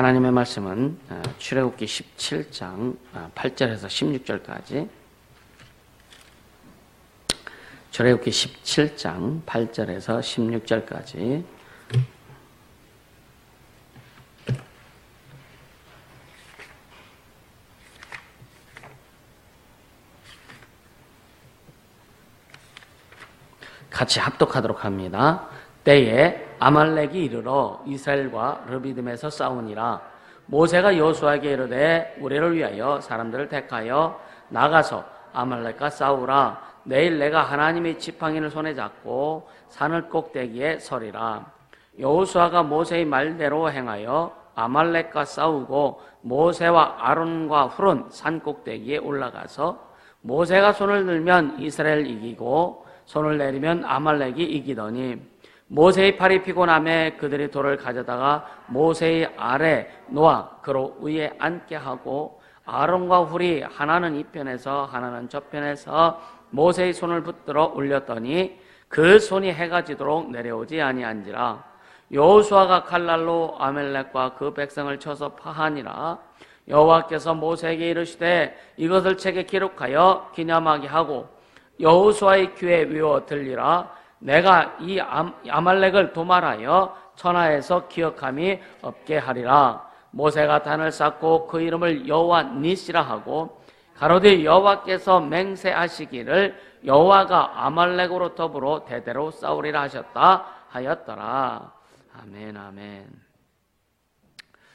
하나님의 말씀은 출애굽기 17장 8절에서 16절까지, 출애굽기 17장 8절에서 16절까지 같이 합독하도록 합니다. 때에 아말렉이 이르러 이스라엘과 르비딤에서 싸우니라. 모세가 여호수아에게 이르되 우리를 위하여 사람들을 택하여 나가서 아말렉과 싸우라. 내일 내가 하나님의 지팡이를 손에 잡고 산을 꼭대기에 서리라. 여호수아가 모세의 말대로 행하여 아말렉과 싸우고 모세와 아론과 훌은 산 꼭대기에 올라가서 모세가 손을 들면 이스라엘 이기고 손을 내리면 아말렉이 이기더니 모세의 팔이 피곤함에 그들이 돌을 가져다가 모세의 아래 놓아 그로 위에 앉게 하고 아론과 훌이 하나는 이편에서 하나는 저편에서 모세의 손을 붙들어 올렸더니 그 손이 해가 지도록 내려오지 아니한지라. 여호수아가 칼날로 아말렉과 그 백성을 쳐서 파하니라. 여호와께서 모세에게 이르시되 이것을 책에 기록하여 기념하게 하고 여호수아의 귀에 외워 들리라. 내가 이 아말렉을 도말하여 천하에서 기억함이 없게 하리라. 모세가 단을 쌓고 그 이름을 여호와 니시라 하고 가로되 여호와께서 맹세하시기를 여호와가 아말렉으로 더불어 대대로 싸우리라 하셨다 하였더라. 아멘, 아멘.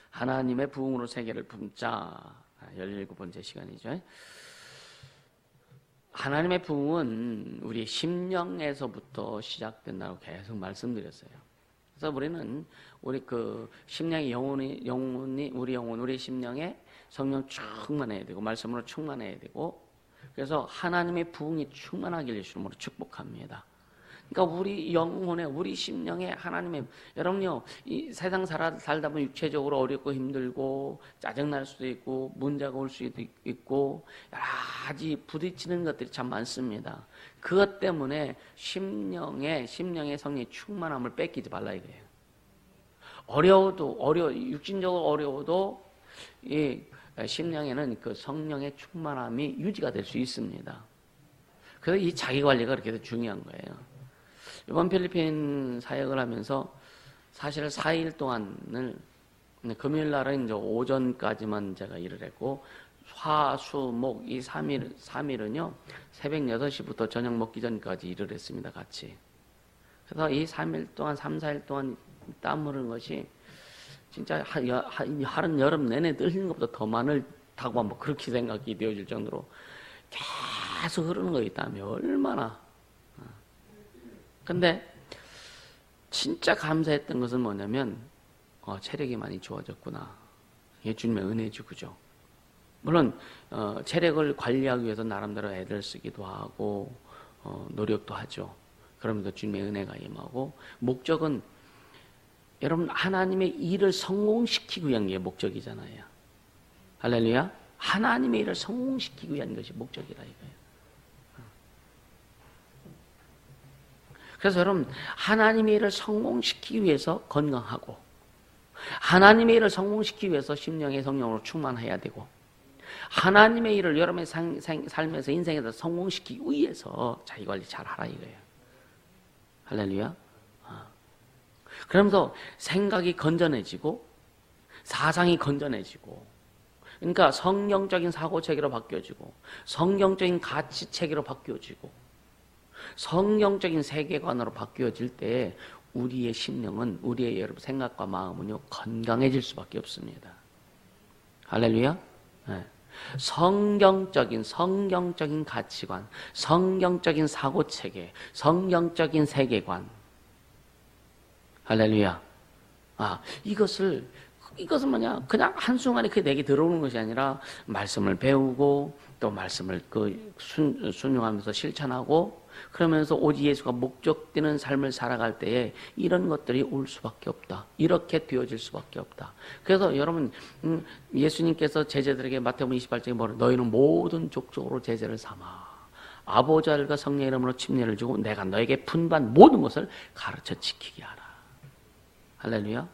하나님의 부흥으로 세계를 품자. 17번째 시간이죠. 하나님의 부흥은 우리 심령에서부터 시작된다고 계속 말씀드렸어요. 그래서 우리는 우리 그 심령의 영혼이 우리 영혼, 우리 심령에 성령 충만해야 되고 말씀으로 충만해야 되고, 그래서 하나님의 부흥이 충만하기를 주님으로 축복합니다. 그러니까 우리 영혼에, 우리 심령에 하나님의, 여러분요, 이 세상 살다 보면 육체적으로 어렵고 힘들고 짜증날 수도 있고 문제가 올 수도 있고 여러 가지 부딪히는 것들이 참 많습니다. 그것 때문에 심령의 성령의 충만함을 뺏기지 말라 이거예요. 육신적으로 어려워도 이 심령에는 그 성령의 충만함이 유지가 될 수 있습니다. 그래서 이 자기관리가 그렇게 중요한 거예요. 이번 필리핀 사역을 하면서 사실 4일 동안을, 금요일 날은 이제 오전까지만 제가 일을 했고, 화, 수, 목 이 3일은요, 새벽 6시부터 저녁 먹기 전까지 일을 했습니다, 같이. 그래서 이 3일 동안, 3, 4일 동안 땀 흐르는 것이 진짜 하는 여름 내내 흘리는 것보다 더 많다고 뭐 그렇게 생각이 되어질 정도로 계속 흐르는 거 땀이 얼마나. 근데 진짜 감사했던 것은 뭐냐면 체력이 많이 좋아졌구나. 이게 주님의 은혜죠, 그죠? 물론 체력을 관리하기 위해서 나름대로 애들 쓰기도 하고 노력도 하죠. 그러면서 주님의 은혜가 임하고, 목적은 여러분 하나님의 일을 성공시키기 위한 게 목적이잖아요. 할렐루야. 하나님의 일을 성공시키기 위한 것이 목적이라 이거예요. 그래서 여러분 하나님의 일을 성공시키기 위해서 건강하고, 하나님의 일을 성공시키기 위해서 심령의 성령으로 충만해야 되고, 하나님의 일을 여러분의 삶에서 인생에서 성공시키기 위해서 자기관리 잘 하라 이거예요. 할렐루야. 그러면서 생각이 건전해지고 사상이 건전해지고, 그러니까 성경적인 사고체계로 바뀌어지고 성경적인 가치체계로 바뀌어지고 성경적인 세계관으로 바뀌어질 때 우리의 심령은, 우리의 여러분 생각과 마음은요 건강해질 수밖에 없습니다. 할렐루야. 네. 성경적인 가치관, 성경적인 사고체계, 성경적인 세계관. 할렐루야. 이것은 뭐냐, 그냥 한순간에 그게 내게 들어오는 것이 아니라 말씀을 배우고 또 말씀을 순종하면서 실천하고, 그러면서 오직 예수가 목적되는 삶을 살아갈 때에 이런 것들이 올 수밖에 없다. 이렇게 되어질 수밖에 없다. 그래서 여러분 예수님께서 제자들에게 마태복음 28장에 뭐래? 너희는 모든 족속으로 제자를 삼아 아버지 아들과 성령의 이름으로 침례를 주고 내가 너에게 분반 모든 것을 가르쳐 지키게 하라. 할렐루야.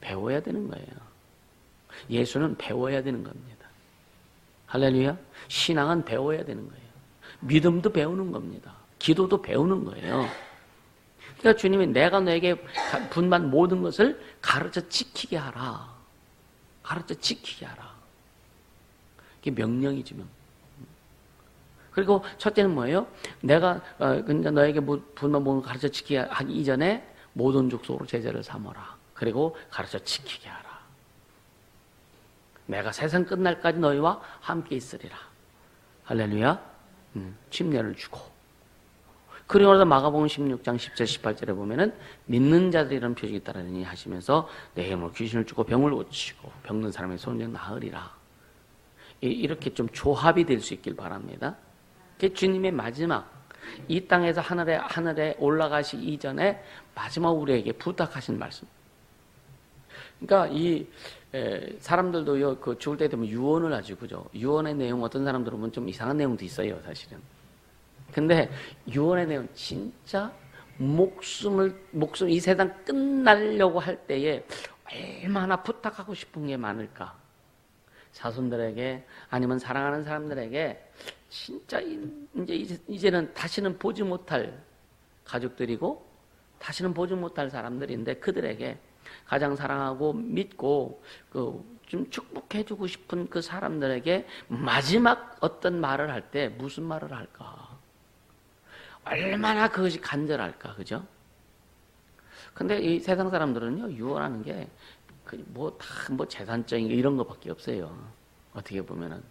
배워야 되는 거예요. 예수는 배워야 되는 겁니다. 할렐루야. 신앙은 배워야 되는 거예요. 믿음도 배우는 겁니다. 기도도 배우는 거예요. 그러니까 주님이 내가 너에게 분반 모든 것을 가르쳐 지키게 하라. 가르쳐 지키게 하라. 이게 명령이지 명. 그리고 첫째는 뭐예요? 내가 너에게 분반 모든 걸 가르쳐 지키게 하기 이전에 모든 족속으로 제자를 삼아라. 그리고 가르쳐 지키게 하라. 내가 세상 끝날까지 너희와 함께 있으리라. 할렐루야. 침례를 주고. 그리고 나서 마가복음 16장 10절 18절에 보면은 믿는 자들이라는 표적이 따르니 하시면서 내 힘으로 귀신을 주고 병을 고치고 병든 사람의 손을 나으리라. 이렇게 좀 조합이 될 수 있길 바랍니다. 그게 주님의 마지막 이 땅에서 하늘에 올라가시기 이전에 마지막 우리에게 부탁하신 말씀. 그러니까 이 사람들도요, 그 죽을 때 되면 유언을 하죠, 그죠? 유언의 내용 어떤 사람들은 보면 좀 이상한 내용도 있어요, 사실은. 근데 유언의 내용 진짜 목숨 이 세상 끝나려고 할 때에 얼마나 부탁하고 싶은 게 많을까? 자손들에게 아니면 사랑하는 사람들에게 진짜 이제는 다시는 보지 못할 가족들이고 다시는 보지 못할 사람들인데 그들에게 가장 사랑하고 믿고 좀 축복해주고 싶은 그 사람들에게 마지막 어떤 말을 할 때 무슨 말을 할까? 얼마나 그것이 간절할까, 그죠? 근데 이 세상 사람들은요, 유언하는 게 재산적인 이런 거밖에 없어요. 어떻게 보면은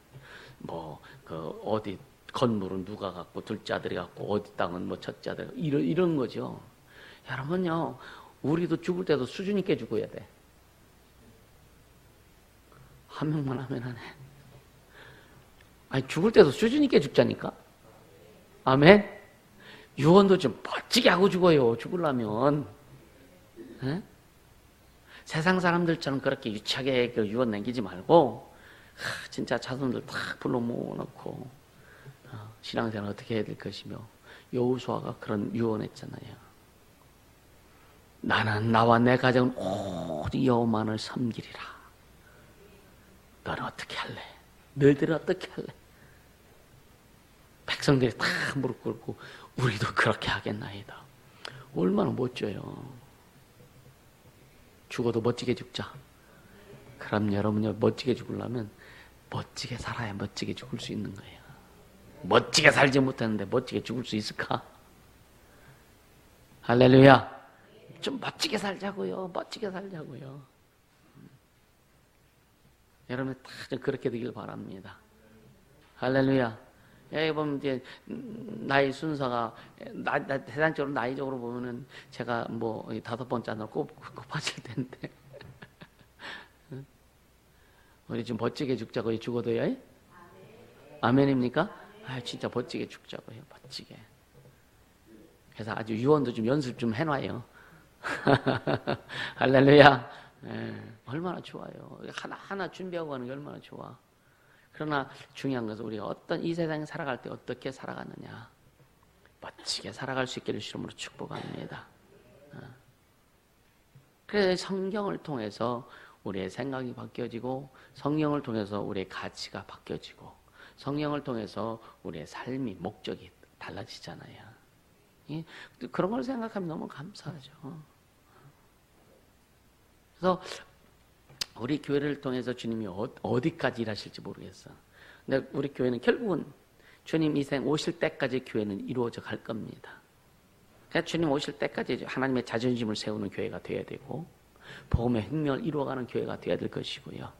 어디 건물은 누가 갖고 둘째 아들이 갖고 어디 땅은 첫째 아들 이런 거죠. 여러분요, 우리도 죽을 때도 수준 있게 죽어야 돼. 한 명만 하면 하네. 아니 죽을 때도 수준 있게 죽자니까. 아멘. 유언도 좀 멋지게 하고 죽어요. 죽으려면. 에? 세상 사람들처럼 그렇게 유치하게 유언 남기지 말고 진짜 자손들 딱 불러 모아놓고 신앙생활 어떻게 해야 될 것이며 여호수아가 그런 유언했잖아요. 나는 나와 내 가정은 오직 여호와만을 섬기리라. 너는 어떻게 할래? 너희들은 어떻게 할래? 백성들이 다 무릎 꿇고 우리도 그렇게 하겠나이다. 얼마나 멋져요. 죽어도 멋지게 죽자. 그럼 여러분요, 멋지게 죽으려면 멋지게 살아야 멋지게 죽을 수 있는 거예요. 멋지게 살지 못했는데 멋지게 죽을 수 있을까? 할렐루야. 좀 멋지게 살자고요. 멋지게 살자고요. 여러분 다 좀 그렇게 되길 바랍니다. 할렐루야. 여기 보면 이제 나이 순서가 세상적으로 나이적으로 보면은 제가 5번째 안으로 꼽아질 텐데 우리 좀 멋지게 죽자고요. 죽어도요. 아멘입니까? 진짜 멋지게 죽자고요. 멋지게. 그래서 아주 유언도 좀 연습 좀 해놔요. 할렐루야. 얼마나 좋아요. 하나하나 준비하고 가는 게 얼마나 좋아. 그러나 중요한 것은 우리가 이 세상에 살아갈 때 어떻게 살아가느냐. 멋지게 살아갈 수 있기를 주님으로 축복합니다. 그래서 성경을 통해서 우리의 생각이 바뀌어지고 성경을 통해서 우리의 가치가 바뀌어지고 성경을 통해서 우리의 삶이 목적이 달라지잖아요. 그런 걸 생각하면 너무 감사하죠. 그래서 우리 교회를 통해서 주님이 어디까지 일하실지 모르겠어. 근데 우리 교회는 결국은 주님 이생 오실 때까지 교회는 이루어져 갈 겁니다. 그러니까 주님 오실 때까지 하나님의 자존심을 세우는 교회가 돼야 되고 복음의 혁명을 이루어가는 교회가 돼야 될 것이고요.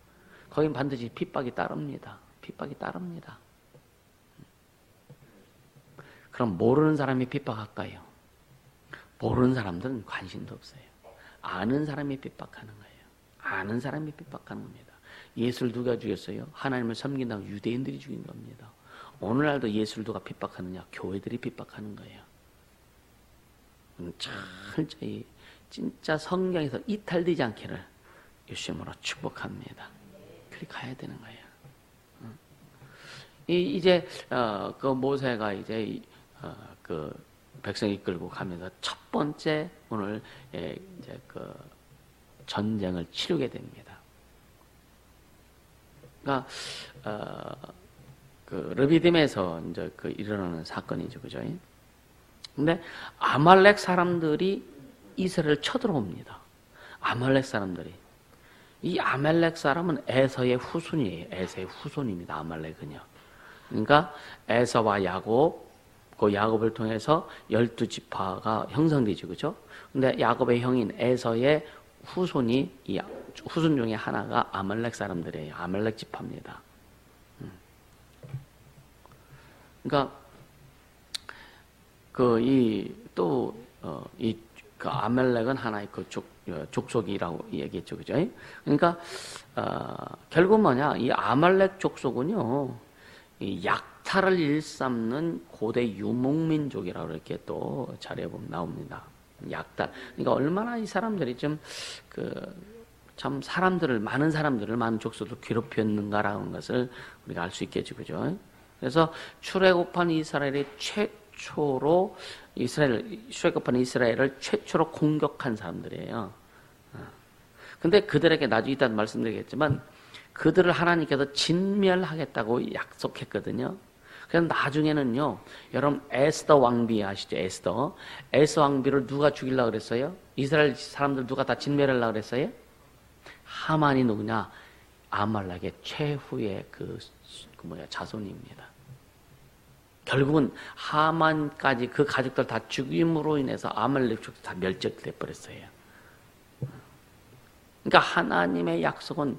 거긴 반드시 핍박이 따릅니다. 핍박이 따릅니다. 그럼 모르는 사람이 핍박할까요? 모르는 사람들은 관심도 없어요. 아는 사람이 핍박하는 거예요. 아는 사람이 핍박하는 겁니다. 예수를 누가 죽였어요? 하나님을 섬긴다고 유대인들이 죽인 겁니다. 오늘날도 예수를 누가 핍박하느냐? 교회들이 핍박하는 거예요. 철저히 진짜 성경에서 이탈되지 않기를 예수님으로 축복합니다. 그렇게 가야 되는 거예요. 이제 그 모세가 이제 그 백성 이끌고 가면서 첫 번째 오늘 이제 그 전쟁을 치르게 됩니다. 그러니까 그 르비딤에서 이제 그 일어나는 사건이죠, 그죠? 근데 아말렉 사람들이 이스라엘을 쳐들어옵니다. 아말렉 사람들이. 이 아말렉 사람은 에서의 후손이에요. 에서의 후손입니다. 아말렉은요. 그러니까 에서와 야곱, 그 야곱을 통해서 12지파가 형성되죠, 그죠? 근데 야곱의 형인 에서의 후손이 이 후손 중에 하나가 아말렉 사람들이에요. 아말렉 지파입니다. 그러니까 그 아말렉은 하나의 그 족속이라고 얘기했죠, 그죠? 그러니까 결국 뭐냐, 이 아말렉 족속은요, 이 약탈을 일삼는 고대 유목민족이라고 이렇게 또 자료에 보면 나옵니다. 약탈. 그러니까 얼마나 이 사람들이 참 많은 사람들을 많은 족속도 괴롭혔는가라는 것을 우리가 알 수 있겠죠, 그죠? 그래서 출애굽한 이스라엘이 출애굽한 이스라엘을 최초로 공격한 사람들이에요. 근데 그들에게 나중에 이따 말씀드리겠지만 그들을 하나님께서 진멸하겠다고 약속했거든요. 그래서 나중에는요, 여러분 에스더 왕비 아시죠? 에스더 왕비를 누가 죽이려고 그랬어요? 이스라엘 사람들 누가 다 진멸하려고 그랬어요? 하만이 누구냐? 아말렉의 최후의 자손입니다. 결국은 하만까지 그 가족들 다 죽임으로 인해서 아말렉 족속 다 멸절돼 버렸어요. 그러니까 하나님의 약속은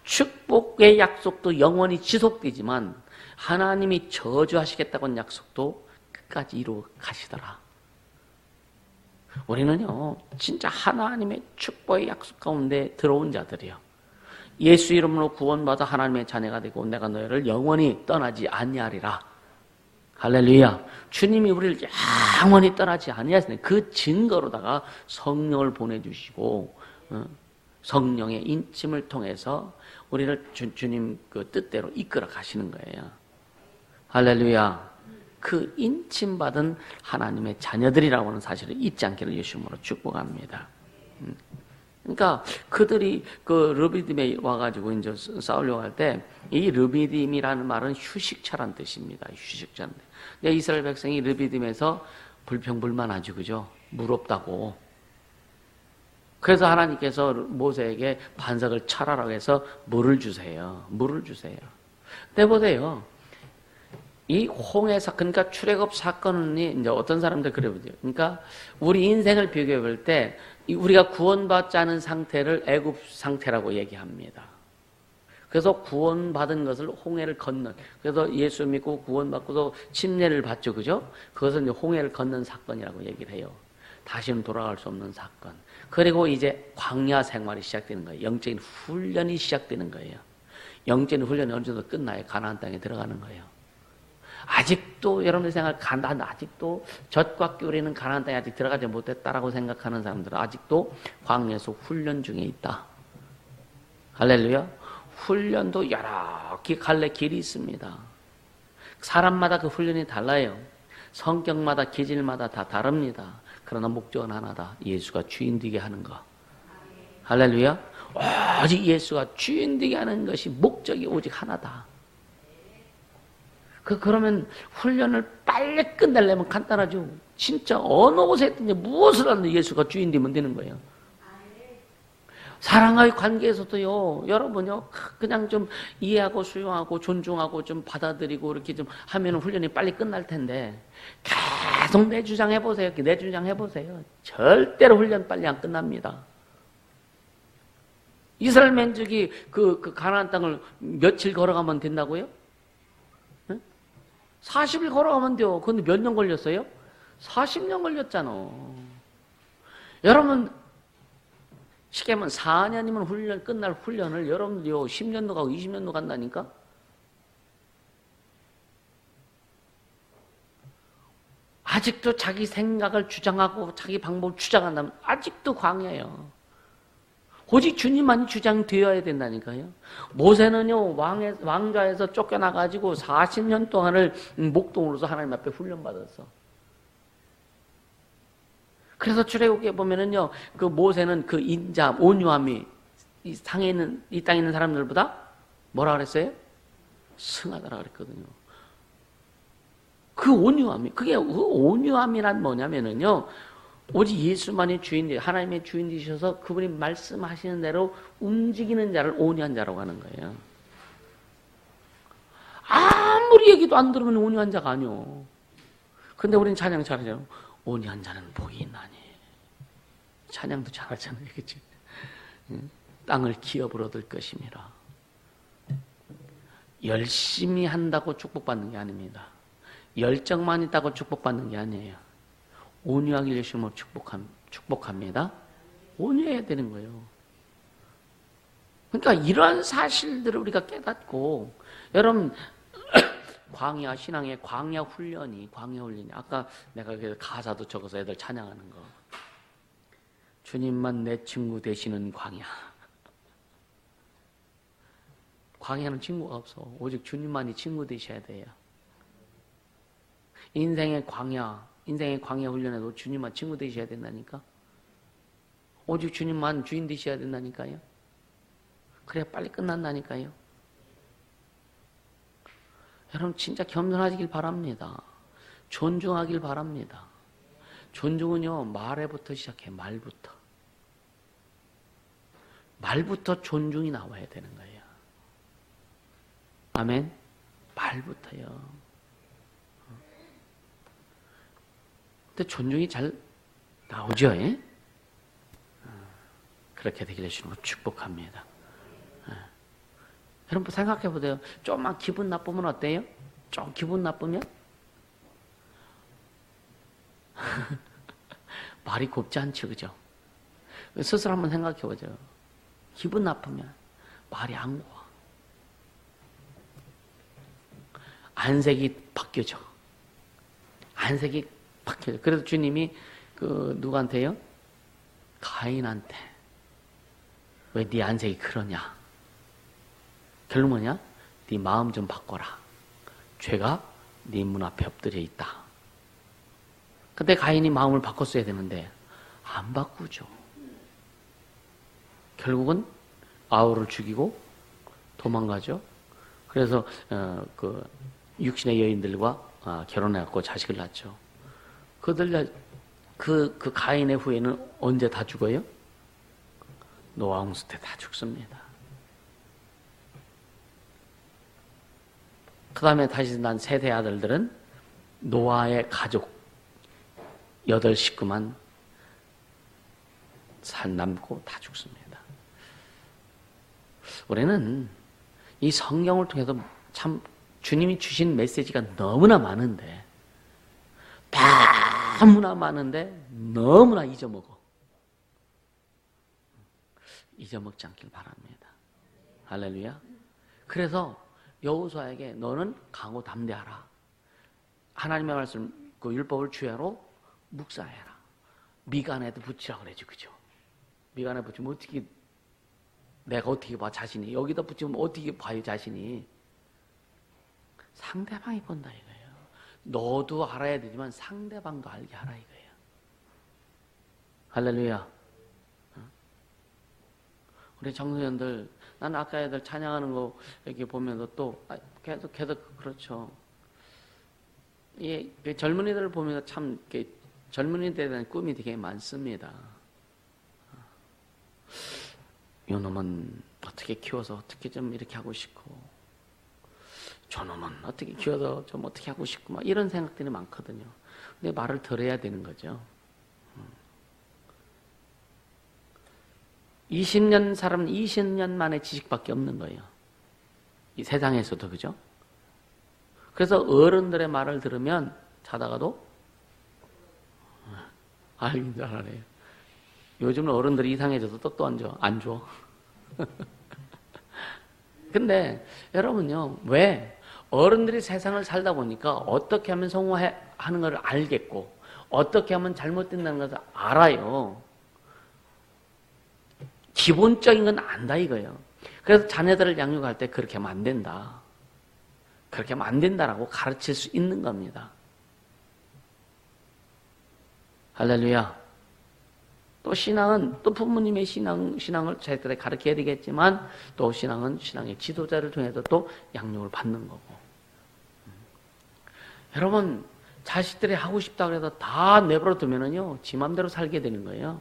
축복의 약속도 영원히 지속되지만 하나님이 저주하시겠다고 한 약속도 끝까지 이루어 가시더라. 우리는요, 진짜 하나님의 축복의 약속 가운데 들어온 자들이요. 예수 이름으로 구원받아 하나님의 자녀가 되고 내가 너희를 영원히 떠나지 아니하리라. 할렐루야. 주님이 우리를 영원히 떠나지 아니하시네. 그 증거로다가 성령을 보내주시고 성령의 인침을 통해서 우리를 주님 그 뜻대로 이끌어 가시는 거예요. 할렐루야. 그 인침받은 하나님의 자녀들이라고 하는 사실을 잊지 않기를 예수님으로 축복합니다. 그러니까 그들이 그 르비딤에 와가지고 이제 싸우려고 할 때 이 르비딤이라는 말은 휴식처란 뜻입니다. 휴식처란 뜻. 근데 이스라엘 백성이 르비딤에서 불평불만하죠, 그죠? 물 없다고. 그래서 하나님께서 모세에게 반석을 철하라고 해서 물을 주세요. 물을 주세요. 근데 보세요. 이 홍해 사건, 그러니까 출애굽 사건이 이제 어떤 사람들 그래 보죠. 그러니까 우리 인생을 비교해 볼 때 우리가 구원받지 않은 상태를 애굽 상태라고 얘기합니다. 그래서 구원받은 것을 홍해를 건넌, 그래서 예수 믿고 구원받고도 침례를 받죠, 그죠? 그것은 이제 홍해를 건넌 사건이라고 얘기를 해요. 다시는 돌아갈 수 없는 사건. 그리고 이제 광야 생활이 시작되는 거예요. 영적인 훈련이 시작되는 거예요. 영적인 훈련이 어느 정도 끝나야 가나안 땅에 들어가는 거예요. 아직도 여러분의 생각, 아직도 젖과 꿀이는 가나안 땅에 아직 들어가지 못했다라고 생각하는 사람들은 아직도 광야에서 훈련 중에 있다. 할렐루야. 훈련도 여러 갈래 길이 있습니다. 사람마다 그 훈련이 달라요. 성격마다 기질마다 다 다릅니다. 그러나 목적은 하나다. 예수가 주인 되게 하는 거. 할렐루야. 오직 예수가 주인 되게 하는 것이 목적이 오직 하나다. 그러면 훈련을 빨리 끝내려면 간단하죠. 진짜 어느 곳에 있든지 무엇을 하든 예수가 주인 되면 되는 거예요. 사랑과의 관계에서도요, 여러분요, 그냥 좀 이해하고 수용하고 존중하고 좀 받아들이고 이렇게 좀 하면 훈련이 빨리 끝날 텐데, 계속 내 주장 해보세요. 내 주장 해보세요. 절대로 훈련 빨리 안 끝납니다. 이스라엘 민족이 그 가나안 땅을 며칠 걸어가면 된다고요? 40일 걸어가면 돼요. 근데 몇 년 걸렸어요? 40년 걸렸잖아. 여러분, 쉽게 하면 4년이면 끝날 훈련을 여러분들이요, 10년도 가고 20년도 간다니까? 아직도 자기 생각을 주장하고 자기 방법을 주장한다면 아직도 광야예요. 오직 주님만이 주장되어야 된다니까요. 모세는요, 왕좌에서 쫓겨나가지고 40년 동안을 목동으로서 하나님 앞에 훈련받았어. 그래서 출애굽기에 보면은요, 그 모세는 그 인자, 온유함이 이 땅에 있는 사람들보다 뭐라 그랬어요? 승하다라 그랬거든요. 그 온유함이, 그게 그 온유함이란 뭐냐면은요, 오직 예수만이 주인, 하나님의 주인 되셔서 그분이 말씀하시는 대로 움직이는 자를 온유한 자라고 하는 거예요. 아무리 얘기도 안 들으면 온유한 자가 아니요. 근데 우리는 찬양 잘하잖아요. 온유한 자는 복이 있나니. 찬양도 잘하잖아요. 그치? 땅을 기업으로 얻을 것임이라. 열심히 한다고 축복받는 게 아닙니다. 열정만 있다고 축복받는 게 아니에요. 온유하게 열심히 축복합니다. 온유해야 되는 거예요. 그러니까 이러한 사실들을 우리가 깨닫고, 여러분, 광야, 신앙의 광야 훈련이, 아까 내가 가사도 적어서 애들 찬양하는 거. 주님만 내 친구 되시는 광야. 광야는 친구가 없어. 오직 주님만이 친구 되셔야 돼요. 인생의 광야 훈련에도 주님만 친구 되셔야 된다니까. 오직 주님만 주인 되셔야 된다니까요. 그래야 빨리 끝난다니까요. 여러분 진짜 겸손하시길 바랍니다. 존중하길 바랍니다. 존중은요, 말에부터 시작해. 말부터 존중이 나와야 되는 거예요. 아멘? 말부터요. 근데 존중이 잘 나오죠? 예? 그렇게 되기를 주님으로 축복합니다. 여러분 생각해 보세요. 조금만 기분 나쁘면 어때요? 좀 기분 나쁘면? 말이 곱지 않죠, 그죠? 스스로 한번 생각해 보죠. 기분 나쁘면 말이 안 고와. 안색이 바뀌어져. 그래서 주님이 누구한테요? 가인한테. 왜 네 안색이 그러냐? 결론 뭐냐? 네 마음 좀 바꿔라. 죄가 네 문 앞에 엎드려 있다. 근데 가인이 마음을 바꿨어야 되는데 안 바꾸죠. 결국은 아우를 죽이고 도망가죠. 그래서 육신의 여인들과 결혼해갖고 자식을 낳죠. 그 가인의 후예는 언제 다 죽어요? 노아 홍수 때 다 죽습니다. 그 다음에 다시 난 세대 아들들은 노아의 가족 8식구만 남고 다 죽습니다. 우리는 이 성경을 통해서 참 주님이 주신 메시지가 너무나 많은데 너무나 잊어먹어. 잊어먹지 않길 바랍니다. 할렐루야. 그래서 여호수아에게 너는 강호 담대하라. 하나님의 말씀, 그 율법을 주야로 묵상해라. 미간에도 붙이라 그러죠, 그죠? 미간에 붙이면 어떻게, 내가 어떻게 봐, 자신이. 여기다 붙이면 어떻게 봐요, 자신이. 상대방이 본다 이거예요. 너도 알아야 되지만 상대방도 알게 하라 이거예요. 할렐루야. 우리 청소년들, 난 아까 애들 찬양하는 거 이렇게 보면서 또 계속 그렇죠. 예, 젊은이들을 보면서 참 젊은이들에 대한 꿈이 되게 많습니다. 요놈은 어떻게 키워서 어떻게 좀 이렇게 하고 싶고, 저놈은 어떻게 키워서 좀 어떻게 하고 싶고, 막 이런 생각들이 많거든요. 근데 말을 들어야 되는 거죠. 20년 20년 만에 지식밖에 없는 거예요. 이 세상에서도, 그죠? 그래서 어른들의 말을 들으면 자다가도 알긴 잘하네요. 요즘은 어른들이 이상해져도 떡도 안 줘. 근데 여러분요, 왜? 어른들이 세상을 살다 보니까 어떻게 하면 성공하는 걸 알겠고 어떻게 하면 잘못된다는 것을 알아요. 기본적인 건 안다 이거예요. 그래서 자녀들을 양육할 때 그렇게 하면 안 된다. 그렇게 하면 안 된다라고 가르칠 수 있는 겁니다. 할렐루야. 또 신앙은 또 부모님의 신앙을 자식들에 가르쳐야 되겠지만 또 신앙은 신앙의 지도자를 통해서 또 양육을 받는 거고. 여러분 자식들이 하고 싶다 그래서 다 내버려 두면은요 지 맘대로 살게 되는 거예요.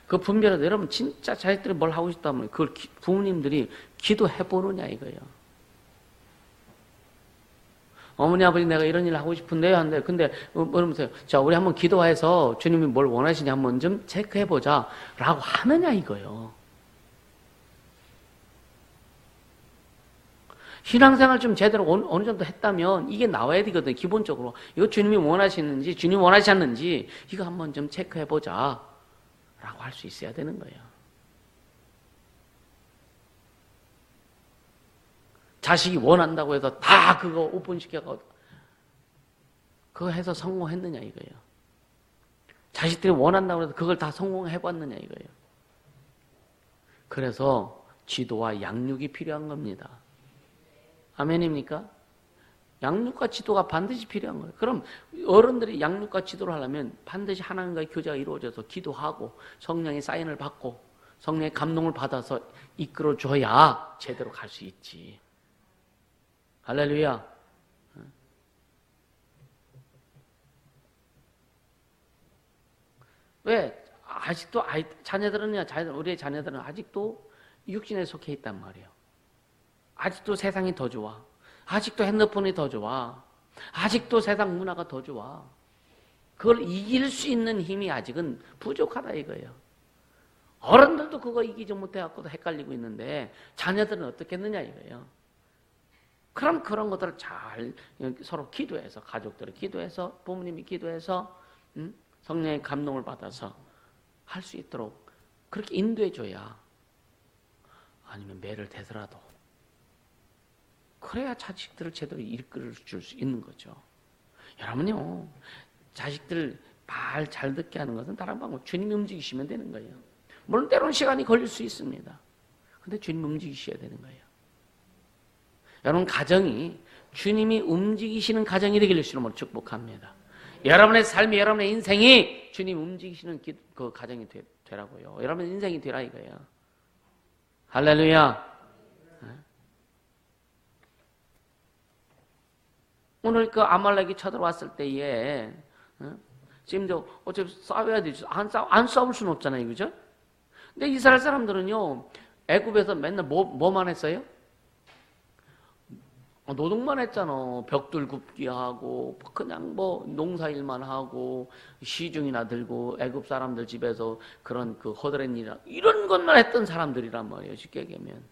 그 분별해서 여러분 진짜 자식들이 뭘 하고 싶다면 그걸 부모님들이 기도해 보느냐 이거예요. 어머니 아버지 내가 이런 일을 하고 싶은데요 한데 근데 그러면서 자 우리 한번 기도해서 주님이 뭘 원하시냐 한번 좀 체크해 보자 라고 하느냐 이거예요. 신앙생활 좀 제대로 어느 정도 했다면 이게 나와야 되거든요. 기본적으로 이거 주님이 원하시는지 주님 원하지 않는지 이거 한번 좀 체크해 보자 라고 할 수 있어야 되는 거예요. 자식이 원한다고 해서 다 그거 오픈시켜서 그거 해서 성공했느냐 이거예요. 자식들이 원한다고 해서 그걸 다 성공해봤느냐 이거예요. 그래서 지도와 양육이 필요한 겁니다. 아멘입니까? 양육과 지도가 반드시 필요한 거예요. 그럼 어른들이 양육과 지도를 하려면 반드시 하나님과의 교제가 이루어져서 기도하고 성령의 사인을 받고 성령의 감동을 받아서 이끌어줘야 제대로 갈 수 있지. 할렐루야. 왜? 아직도 우리의 자녀들은 아직도 육신에 속해 있단 말이에요. 아직도 세상이 더 좋아. 아직도 핸드폰이 더 좋아. 아직도 세상 문화가 더 좋아. 그걸 이길 수 있는 힘이 아직은 부족하다 이거예요. 어른들도 그거 이기지 못해갖고도 헷갈리고 있는데 자녀들은 어떻게 했느냐 이거예요. 그럼 그런 것들을 잘 서로 기도해서 가족들이 기도해서 부모님이 기도해서 성령의 감동을 받아서 할 수 있도록 그렇게 인도해줘야 아니면 매를 대더라도 그래야 자식들을 제대로 이끌어 줄 수 있는 거죠. 여러분요 자식들 말 잘 듣게 하는 것은 다른 방법 주님이 움직이시면 되는 거예요. 물론 때로는 시간이 걸릴 수 있습니다. 근데 주님이 움직이셔야 되는 거예요. 여러분 가정이 주님이 움직이시는 가정이 되길 주님으로 축복합니다. 여러분의 삶이 여러분의 인생이 주님 움직이시는 그 가정이 되라고요. 여러분의 인생이 되라 이거예요. 할렐루야. 오늘 그 아말렉이 쳐들어왔을 때에 지금도 어차피 싸워야 되죠. 안 싸울 수는 없잖아요, 그죠? 근데 이스라엘 사람들은요 애굽에서 맨날 뭐만 했어요? 노동만 했잖아. 벽돌 굽기 하고 그냥 뭐 농사일만 하고 시중이나 들고 애굽 사람들 집에서 그런 그 허드렛 일이나 이런 것만 했던 사람들이란 말이에요. 쉽게 얘기하면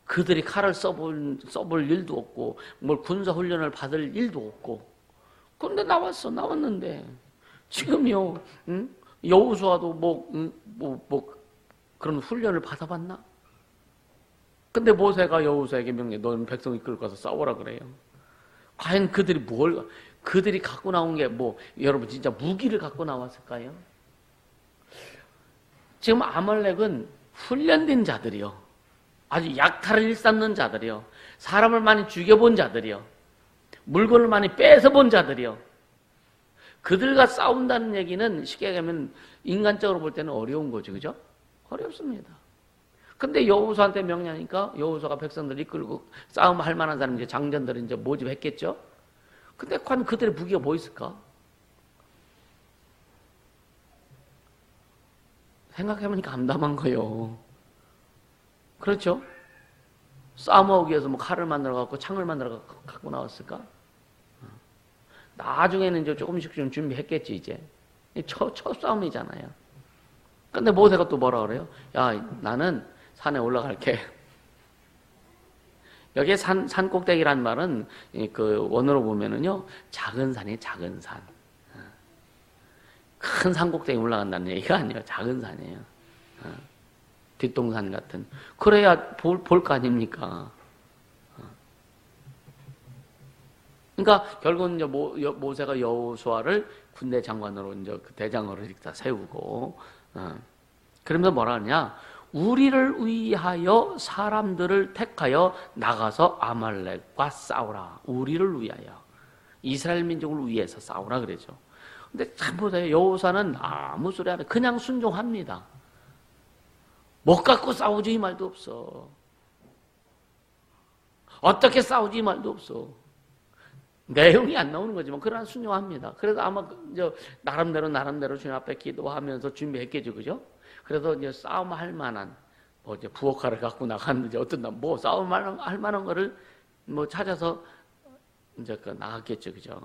그들이 칼을 써볼 일도 없고 뭘 군사 훈련을 받을 일도 없고 근데 나왔는데 지금요 여호수아도 뭐 그런 훈련을 받아봤나? 근데 모세가 여호수아에게 명령해 너는 백성 이끌고 가서 싸우라 그래요. 과연 그들이 갖고 나온 게 여러분 진짜 무기를 갖고 나왔을까요? 지금 아말렉은 훈련된 자들이요. 아주 약탈을 일삼는 자들이요. 사람을 많이 죽여본 자들이요. 물건을 많이 뺏어본 자들이요. 그들과 싸운다는 얘기는 쉽게 얘기하면 인간적으로 볼 때는 어려운 거죠. 그죠? 어렵습니다. 근데 여호수아한테 명령하니까 여호수아가 백성들 이끌고 싸움할 만한 사람 이제 장전들을 이제 모집했겠죠. 근데 과연 그들의 무기가 뭐 있을까? 생각해보니까 암담한 거예요. 그렇죠? 싸움하기 위해서 칼을 만들어 갖고 창을 만들어 갖고 나왔을까? 나중에는 이제 조금씩 좀 준비했겠지 이제. 첫 싸움이잖아요. 근데 모세가 또 뭐라 그래요? 야, 나는 산에 올라갈게. 여기에 산 꼭대기란 말은 그 원어로 보면은요 작은 산이 작은 산. 큰 산 꼭대기 올라간다는 얘기가 아니에요. 작은 산이에요. 뒷동산 같은. 그래야 볼 거 아닙니까? 그러니까 결국은 이제 모세가 여호수아를 군대 장관으로 이제 그 대장으로 이렇게 세우고, 그러면서 뭐라 하냐? 우리를 위하여 사람들을 택하여 나가서 아말렉과 싸우라. 우리를 위하여. 이스라엘 민족을 위해서 싸우라 그러죠. 근데 참 보세요. 여호수아는 아무 소리 안 해. 그냥 순종합니다. 못 갖고 싸우지 이 말도 없어. 어떻게 싸우지 이 말도 없어. 내용이 안 나오는 거지만 그러나 순종합니다. 그래서 아마 나름대로 주님 앞에 기도하면서 준비했겠죠, 그죠? 그래서 이제 싸움할 만한 뭐 이제 부엌칼을 갖고 나갔는지 어떤 뭐 싸움할 만한 거를 뭐 찾아서 이제 그 나갔겠죠, 그죠?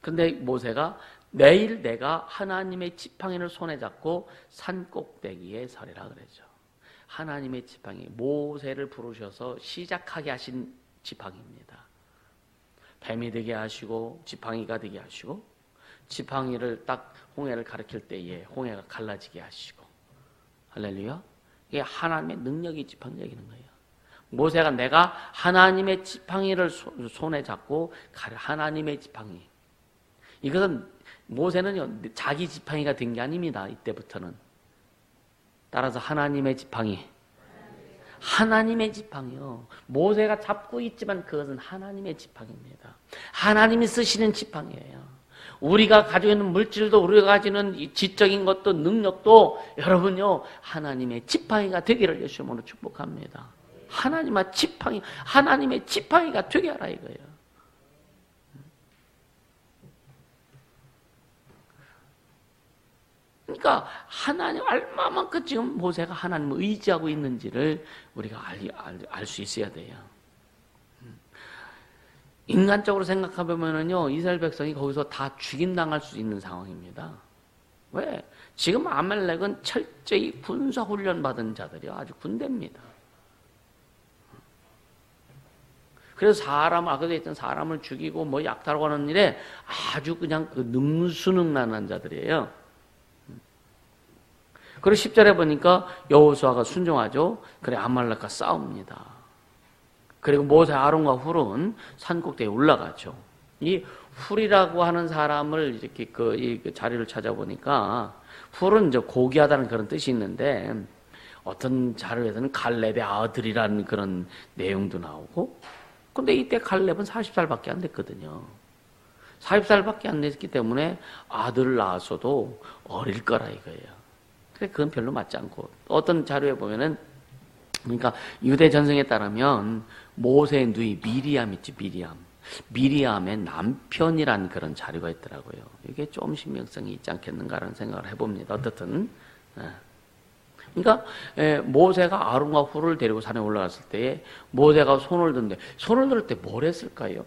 근데 모세가 내일 내가 하나님의 지팡이를 손에 잡고 산 꼭대기에 서리라 그랬죠. 하나님의 지팡이, 모세를 부르셔서 시작하게 하신 지팡이입니다. 뱀이 되게 하시고 지팡이가 되게 하시고 지팡이를 딱 홍해를 가리킬 때에 홍해가 갈라지게 하시고 할렐루야. 이게 하나님의 능력이 지팡이 얘기는 거예요. 모세가 내가 하나님의 지팡이를 손에 잡고 하나님의 지팡이. 이것은 모세는요 자기 지팡이가 된 게 아닙니다. 이때부터는. 따라서 하나님의 지팡이. 하나님의 지팡이요. 모세가 잡고 있지만 그것은 하나님의 지팡이입니다. 하나님이 쓰시는 지팡이예요. 우리가 가지고 있는 물질도 우리가 가지는 지적인 것도 능력도 여러분요 하나님의 지팡이가 되기를 예수님으로 축복합니다. 하나님의 지팡이가 되게 하라 이거예요. 그러니까 하나님 얼마만큼 지금 모세가 하나님을 의지하고 있는지를 우리가 알 수 있어야 돼요. 인간적으로 생각해보면요 이스라엘 백성이 거기서 다 죽임당할 수 있는 상황입니다. 왜? 지금 아말렉은 철저히 군사훈련 받은 자들이 아주 군대입니다. 그래서 악에 있던 사람을 죽이고 뭐 약탈하고 하는 일에 아주 그냥 그 능수능란한 자들이에요. 그리고 10절에 보니까 여호수아가 순종하죠. 그래 아말렉과 싸웁니다. 그리고 모세, 아론과 훌은 산꼭대기에 올라가죠. 이 훌이라고 하는 사람을 이렇게 그 자리를 찾아보니까 훌은 이제 고귀하다는 그런 뜻이 있는데 어떤 자료에서는 갈렙의 아들이라는 그런 내용도 나오고 근데 이때 갈렙은 40살밖에 안 됐거든요. 40살밖에 안 됐기 때문에 아들을 낳았어도 어릴 거라 이거예요. 그건 별로 맞지 않고 어떤 자료에 보면은 그러니까 유대 전승에 따르면 모세의 누이 미리암 있지 미리암의 남편이란 그런 자료가 있더라고요. 이게 좀 신빙성이 있지 않겠는가라는 생각을 해봅니다. 어떻든 그러니까 모세가 아론과 훌을 데리고 산에 올라갔을 때에 모세가 손을 들 때 뭘 했을까요?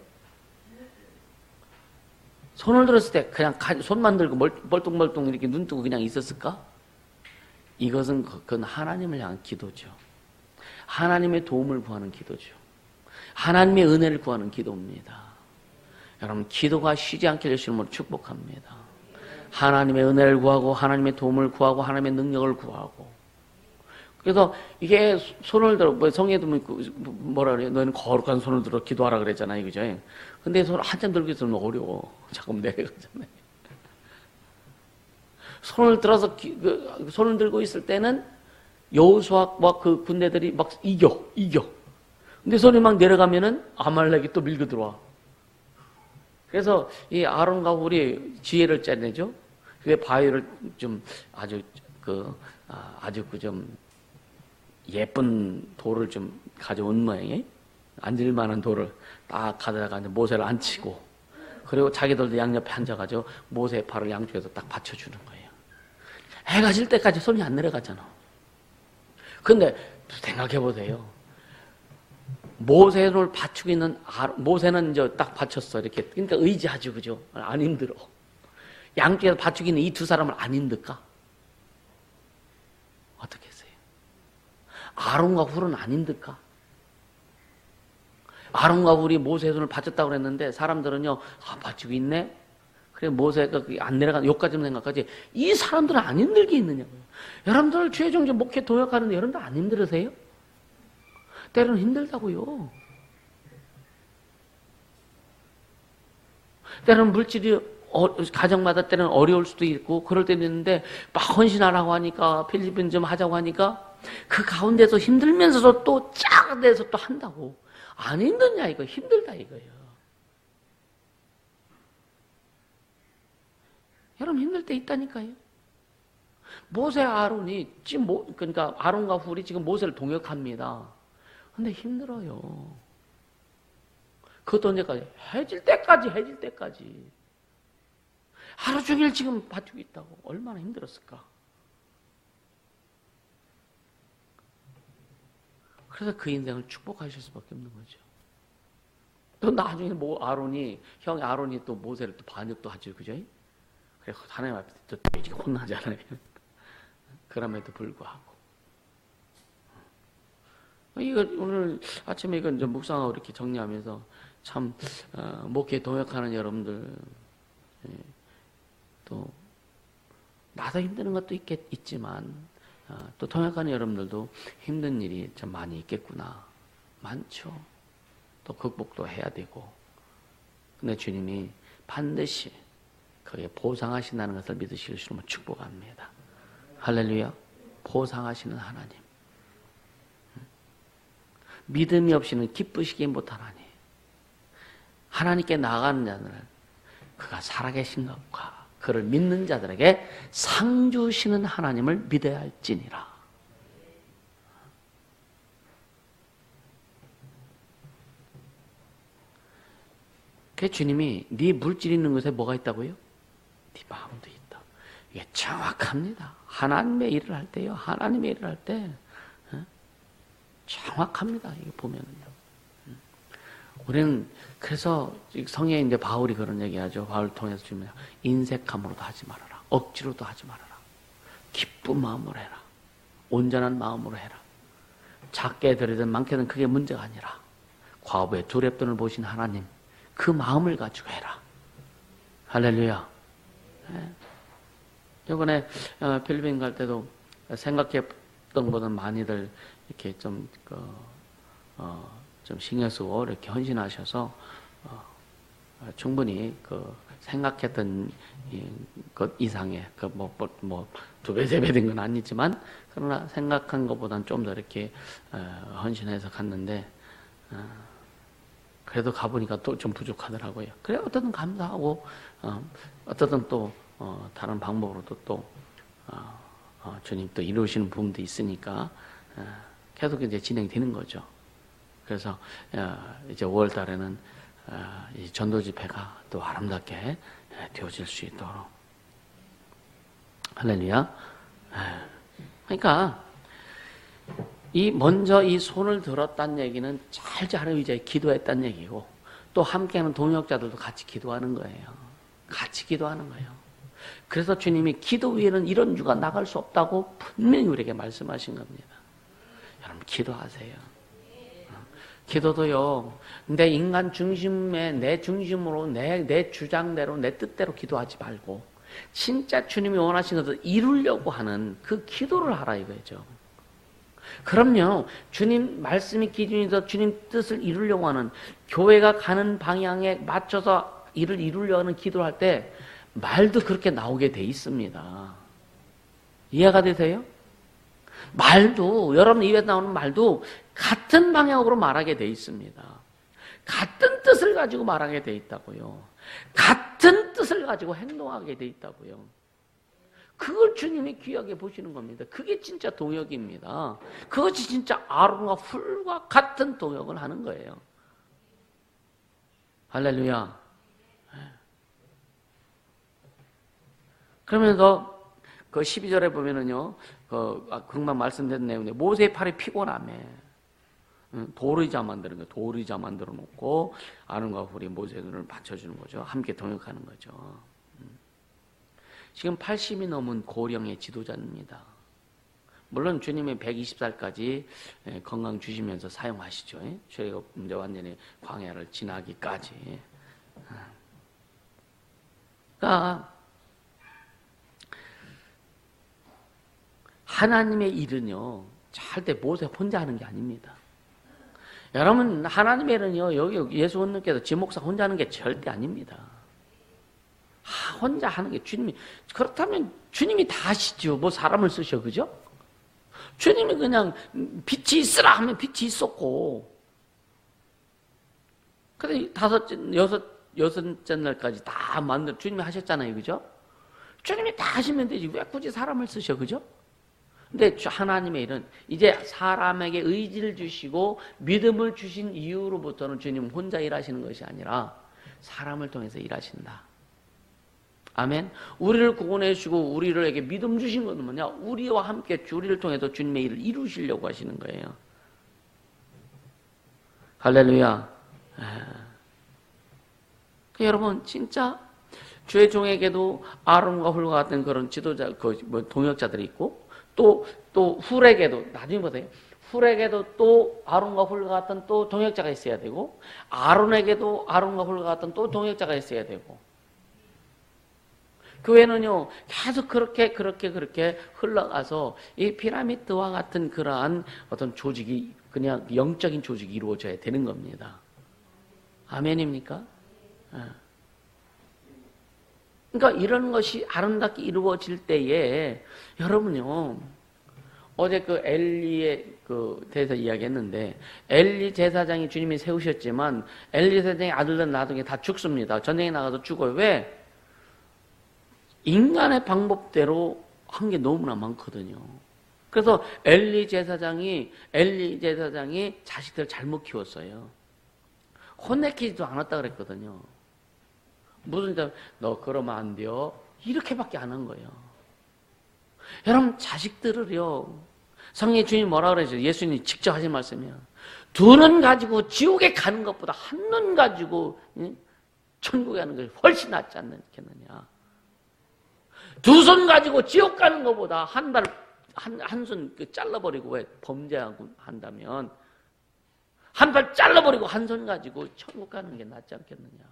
손을 들었을 때 그냥 손만 들고 멀뚱멀뚱 이렇게 눈 뜨고 그냥 있었을까? 이것은 그건 하나님을 향한 기도죠. 하나님의 도움을 구하는 기도죠. 하나님의 은혜를 구하는 기도입니다. 여러분 기도가 쉬지 않게 되시는 축복합니다. 하나님의 은혜를 구하고 하나님의 도움을 구하고 하나님의 능력을 구하고 그래서 이게 손을 들어 성경에도 뭐라 그래요? 너희는 거룩한 손을 들어 기도하라 그랬잖아요. 그죠? 근데 손을 한참 들고 있으면 어려워. 자꾸 내려가잖아요. 손을 들어서 손을 들고 있을 때는 여호수아와 그 군대들이 막 이겨. 근데 손이 막 내려가면은 아말렉이 또 밀고 들어와. 그래서 이 아론과 훌이 지혜를 짜내죠. 그게 바위를 좀 아주 좀 예쁜 돌을 좀 가져온 모양이에요. 앉을 만한 돌을 딱 가져다가 모세를 앉히고 그리고 자기들도 양옆에 앉아가지고 모세의 팔을 양쪽에서 딱 받쳐주는 거예요. 해가 질 때까지 손이 안 내려가잖아. 근데 생각해보세요. 모세를 받치고 있는 모세는 이제 딱 받쳤어 이렇게. 그러니까 의지하죠, 그죠? 안 힘들어. 양쪽에서 받치고 있는 이 두 사람을 안 힘들까? 어떻게 했어요? 아론과 훌은 안 힘들까? 아론과 훌이 모세의 손을 받쳤다고 그랬는데 사람들은요, 받치고 있네? 그래 모세가 안 내려가는 요까지 생각하지 이 사람들은 안 힘들게 있느냐고요. 여러분들 주의종교 목회 도역하는데 여러분들 안 힘들으세요? 때로는 힘들다고요. 때로는 물질이 가정마다 때는 어려울 수도 있고 그럴 때도 있는데 막 헌신하라고 하니까 필리핀 좀 하자고 하니까 그 가운데서 힘들면서도 또 쫙 내서 또 한다고. 안 힘드냐 이거 힘들다 이거예요. 여러분 힘들 때 있다니까요. 모세 아론이 지금 그러니까 아론과 훌이 지금 모세를 동역합니다. 근데 힘들어요. 그것도 언제까지? 해질 때까지. 하루 종일 지금 버티고 있다고. 얼마나 힘들었을까? 그래서 그 인생을 축복하실 수밖에 없는 거죠. 또 나중에 형이 아론이 또 모세를 또 반역도 하죠. 그죠? 그래, 하나님 앞에 또 되게 혼나잖아요. 그럼에도 불구하고. 이거 오늘 아침에 이건 좀 묵상하고 이렇게 정리하면서 참, 목회에 동역하는 여러분들, 또, 나도 힘드는 것도 있지만, 또 동역하는 여러분들도 힘든 일이 참 많이 있겠구나. 많죠. 또 극복도 해야 되고. 근데 주님이 반드시 거기에 보상하신다는 것을 믿으실 수 있으면 축복합니다. 할렐루야. 보상하시는 하나님. 믿음이 없이는 기쁘시기 못하나니. 하나님께 나아가는 자들은 그가 살아계신 것과 그를 믿는 자들에게 상 주시는 하나님을 믿어야 할지니라. 그 주님이 네 물질 있는 것에 뭐가 있다고요? 네 마음도 있다. 이게 정확합니다. 하나님의 일을 할 때요. 하나님의 일을 할 때 정확합니다. 이게 보면은요. 우리는 그래서 성경에 이제 바울이 그런 얘기하죠. 바울 통해서 주면 인색함으로도 하지 말아라. 억지로도 하지 말아라. 기쁜 마음으로 해라. 온전한 마음으로 해라. 작게 드리든 많게든 그게 문제가 아니라 과부의 두렵돈을 보신 하나님 그 마음을 가지고 해라. 할렐루야. 네. 이번에 필리핀 갈 때도 생각했던 것보다 많이들 이렇게 좀 신경 쓰고 이렇게 헌신하셔서 충분히 생각했던 것 이상의 두 배, 세 배 된 건 아니지만 그러나 생각한 것보다는 좀 더 이렇게 헌신해서 갔는데 그래도 가보니까 또 좀 부족하더라고요. 그래 어떻든 감사하고 어떻든 또 다른 방법으로도 또 주님 또 이루시는 부분도 있으니까 계속 이제 진행되는 거죠. 그래서 이제 5월 달에는 이 전도 집회가 또 아름답게 되어질 수 있도록. 할렐루야. 그러니까 먼저 이 손을 들었다는 얘기는 잘 이제 기도했다는 얘기고 또 함께하는 동역자들도 같이 기도하는 거예요. 같이 기도하는 거예요. 그래서 주님이 기도 위에는 이런 주가 나갈 수 없다고 분명히 우리에게 말씀하신 겁니다. 여러분 기도하세요. 기도도요. 내 인간 중심에 내 중심으로 내 주장대로 내 뜻대로 기도하지 말고 진짜 주님이 원하시는 것을 이루려고 하는 그 기도를 하라 이거죠. 그럼요. 주님 말씀이 기준이서 주님 뜻을 이루려고 하는 교회가 가는 방향에 맞춰서 일을 이루려고 하는 기도를 할 때 말도 그렇게 나오게 돼 있습니다. 이해가 되세요? 말도 여러분 입에 나오는 말도 같은 방향으로 말하게 돼 있습니다. 같은 뜻을 가지고 말하게 돼 있다고요. 같은 뜻을 가지고 행동하게 돼 있다고요. 그걸 주님이 귀하게 보시는 겁니다. 그게 진짜 동역입니다. 그것이 진짜 아론과 훌과 같은 동역을 하는 거예요. 할렐루야. 그러면서 그 12절에 보면은요, 금방 말씀드린 내용인데 모세의 팔이 피곤하며 돌의자 만드는 거예요. 돌의자 만들어 놓고 아론과 훌이 모세의 눈을 받쳐주는 거죠. 함께 동역하는 거죠. 지금 80이 넘은 고령의 지도자입니다. 물론 주님이 120살까지 건강 주시면서 사용하시죠. 저희가 이제 완전히 광야를 지나기까지. 그러니까 하나님의 일은요, 절대 모세 혼자 하는 게 아닙니다. 여러분, 하나님의 일은요, 여기 예수 원님께서 지목사 혼자 하는 게 절대 아닙니다. 혼자 하는 게 주님이, 그렇다면 주님이 다 하시죠. 뭐 사람을 쓰셔, 그죠? 주님이 그냥 빛이 있으라 하면 빛이 있었고, 근데 여섯째 날까지 다 주님이 하셨잖아요, 그죠? 주님이 다 하시면 되지. 왜 굳이 사람을 쓰셔, 그죠? 근데 하나님의 일은 이제 사람에게 의지를 주시고 믿음을 주신 이후로부터는 주님 혼자 일하시는 것이 아니라 사람을 통해서 일하신다. 아멘. 우리를 구원해 주시고 우리에게 믿음 주신 것은 뭐냐? 우리와 함께 우리를 통해서 주님의 일을 이루시려고 하시는 거예요. 할렐루야. 여러분 진짜 주의 종에게도 아론과 훌과 같은 그런 지도자, 동역자들이 있고 또 훌에게도 나중에 보세요. 훌에게도 또 아론과 훌과 같은 또 동역자가 있어야 되고 아론에게도 아론과 훌과 같은 또 동역자가 있어야 되고 교회는요 계속 그렇게 흘러가서 이 피라미드와 같은 그러한 어떤 조직이 그냥 영적인 조직이 이루어져야 되는 겁니다. 아멘입니까? 그러니까 이런 것이 아름답게 이루어질 때에 여러분요 어제 그 엘리의 대해서 이야기했는데 엘리 제사장이 주님이 세우셨지만 엘리 제사장의 아들들은 나중에 다 죽습니다. 전쟁에 나가서 죽어요. 왜? 인간의 방법대로 한 게 너무나 많거든요. 그래서 엘리 제사장이 자식들을 잘못 키웠어요. 혼내키지도 않았다 그랬거든요. 무슨 너 그러면 안 돼요. 이렇게밖에 안 한 거예요. 여러분 자식들을요. 성령 주님 뭐라 그러죠? 예수님이 직접 하신 말씀이에요. 두 눈 가지고 지옥에 가는 것보다 한 눈 가지고 천국에 가는 것이 훨씬 낫지 않겠느냐. 두 손 가지고 지옥 가는 것보다 한 손 잘라버리고 왜 범죄하고 한다면 한 발 잘라버리고 한 손 가지고 천국 가는 게 낫지 않겠느냐.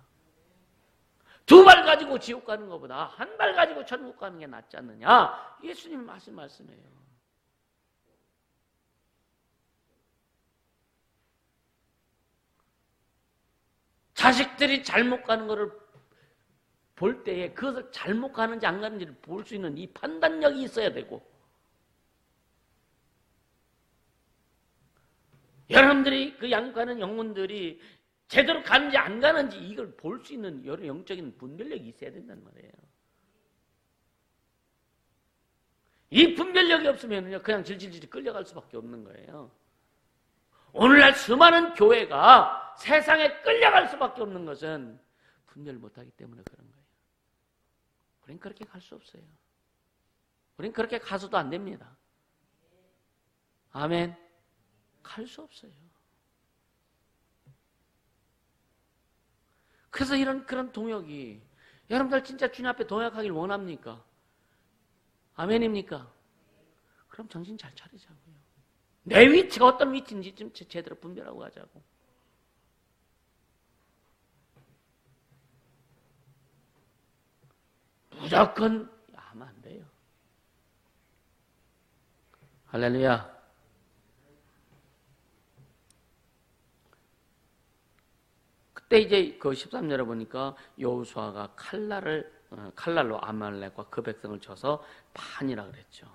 두 발 가지고 지옥 가는 것보다 한 발 가지고 천국 가는 게 낫지 않느냐. 예수님 하신 말씀이에요. 자식들이 잘못 가는 것을 볼 때에 그것을 잘못 가는지 안 가는지를 볼 수 있는 이 판단력이 있어야 되고 여러분들이 그 양육하는 영혼들이 제대로 가는지 안 가는지 이걸 볼 수 있는 여러 영적인 분별력이 있어야 된단 말이에요. 이 분별력이 없으면 그냥 질질질 끌려갈 수밖에 없는 거예요. 오늘날 수많은 교회가 세상에 끌려갈 수밖에 없는 것은 분별을 못하기 때문에 그런 거예요. 우린 그렇게 갈 수 없어요. 우린 그렇게 가서도 안 됩니다. 아멘. 갈 수 없어요. 그래서 그런 동역이 여러분들 진짜 주님 앞에 동역하길 원합니까? 아멘입니까? 그럼 정신 잘 차리자고요. 내 위치가 어떤 위치인지 좀 제대로 분별하고 가자고. 무조건 하면 안 돼요. 할렐루야. 그때 이제 그 13절에 보니까 여호수아가 칼날로 아말렉과 그 백성을 쳐서 판이라 그랬죠.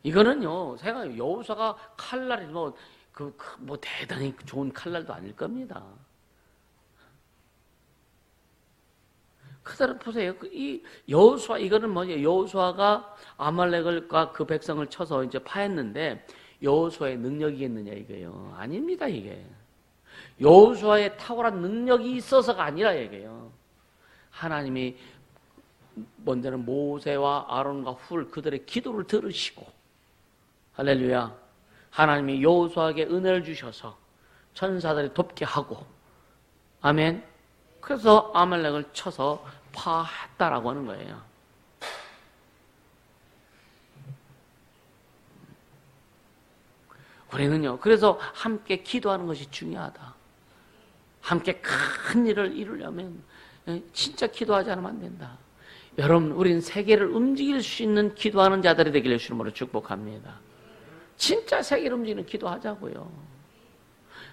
이거는요, 제가 여호수아가 칼날이 뭐 대단히 좋은 칼날도 아닐 겁니다. 그대로 보세요. 이 여호수아 이거는 뭐냐? 여호수아가 아말렉과 그 백성을 쳐서 이제 파했는데 여호수아의 능력이겠느냐 이거예요. 아닙니다 이게. 여호수아의 탁월한 능력이 있어서가 아니라 이게요. 하나님이 먼저는 모세와 아론과 훌 그들의 기도를 들으시고 할렐루야. 하나님이 여호수아에게 은혜를 주셔서 천사들이 돕게 하고 아멘. 그래서 아말렉을 쳐서 파했다라고 하는 거예요. 우리는요, 그래서 함께 기도하는 것이 중요하다. 함께 큰 일을 이루려면 진짜 기도하지 않으면 안 된다. 여러분, 우리는 세계를 움직일 수 있는 기도하는 자들이 되기를 주님으로 축복합니다. 진짜 세계를 움직이는 기도하자고요.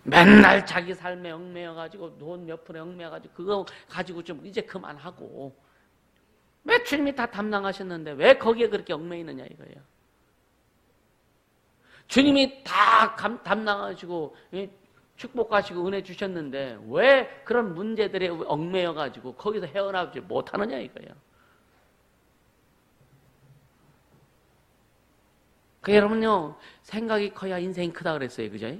맨날 자기 삶에 얽매여가지고 돈 몇 푼에 얽매여가지고 그거 가지고 좀 이제 그만하고 왜 주님이 다 담당하셨는데 왜 거기에 그렇게 얽매이느냐 이거예요. 주님이 다 담당하시고 축복하시고 은혜 주셨는데 왜 그런 문제들에 얽매여 가지고 거기서 헤어나오지 못하느냐 이거예요. 그 여러분요, 생각이 커야 인생이 크다 그랬어요. 그죠?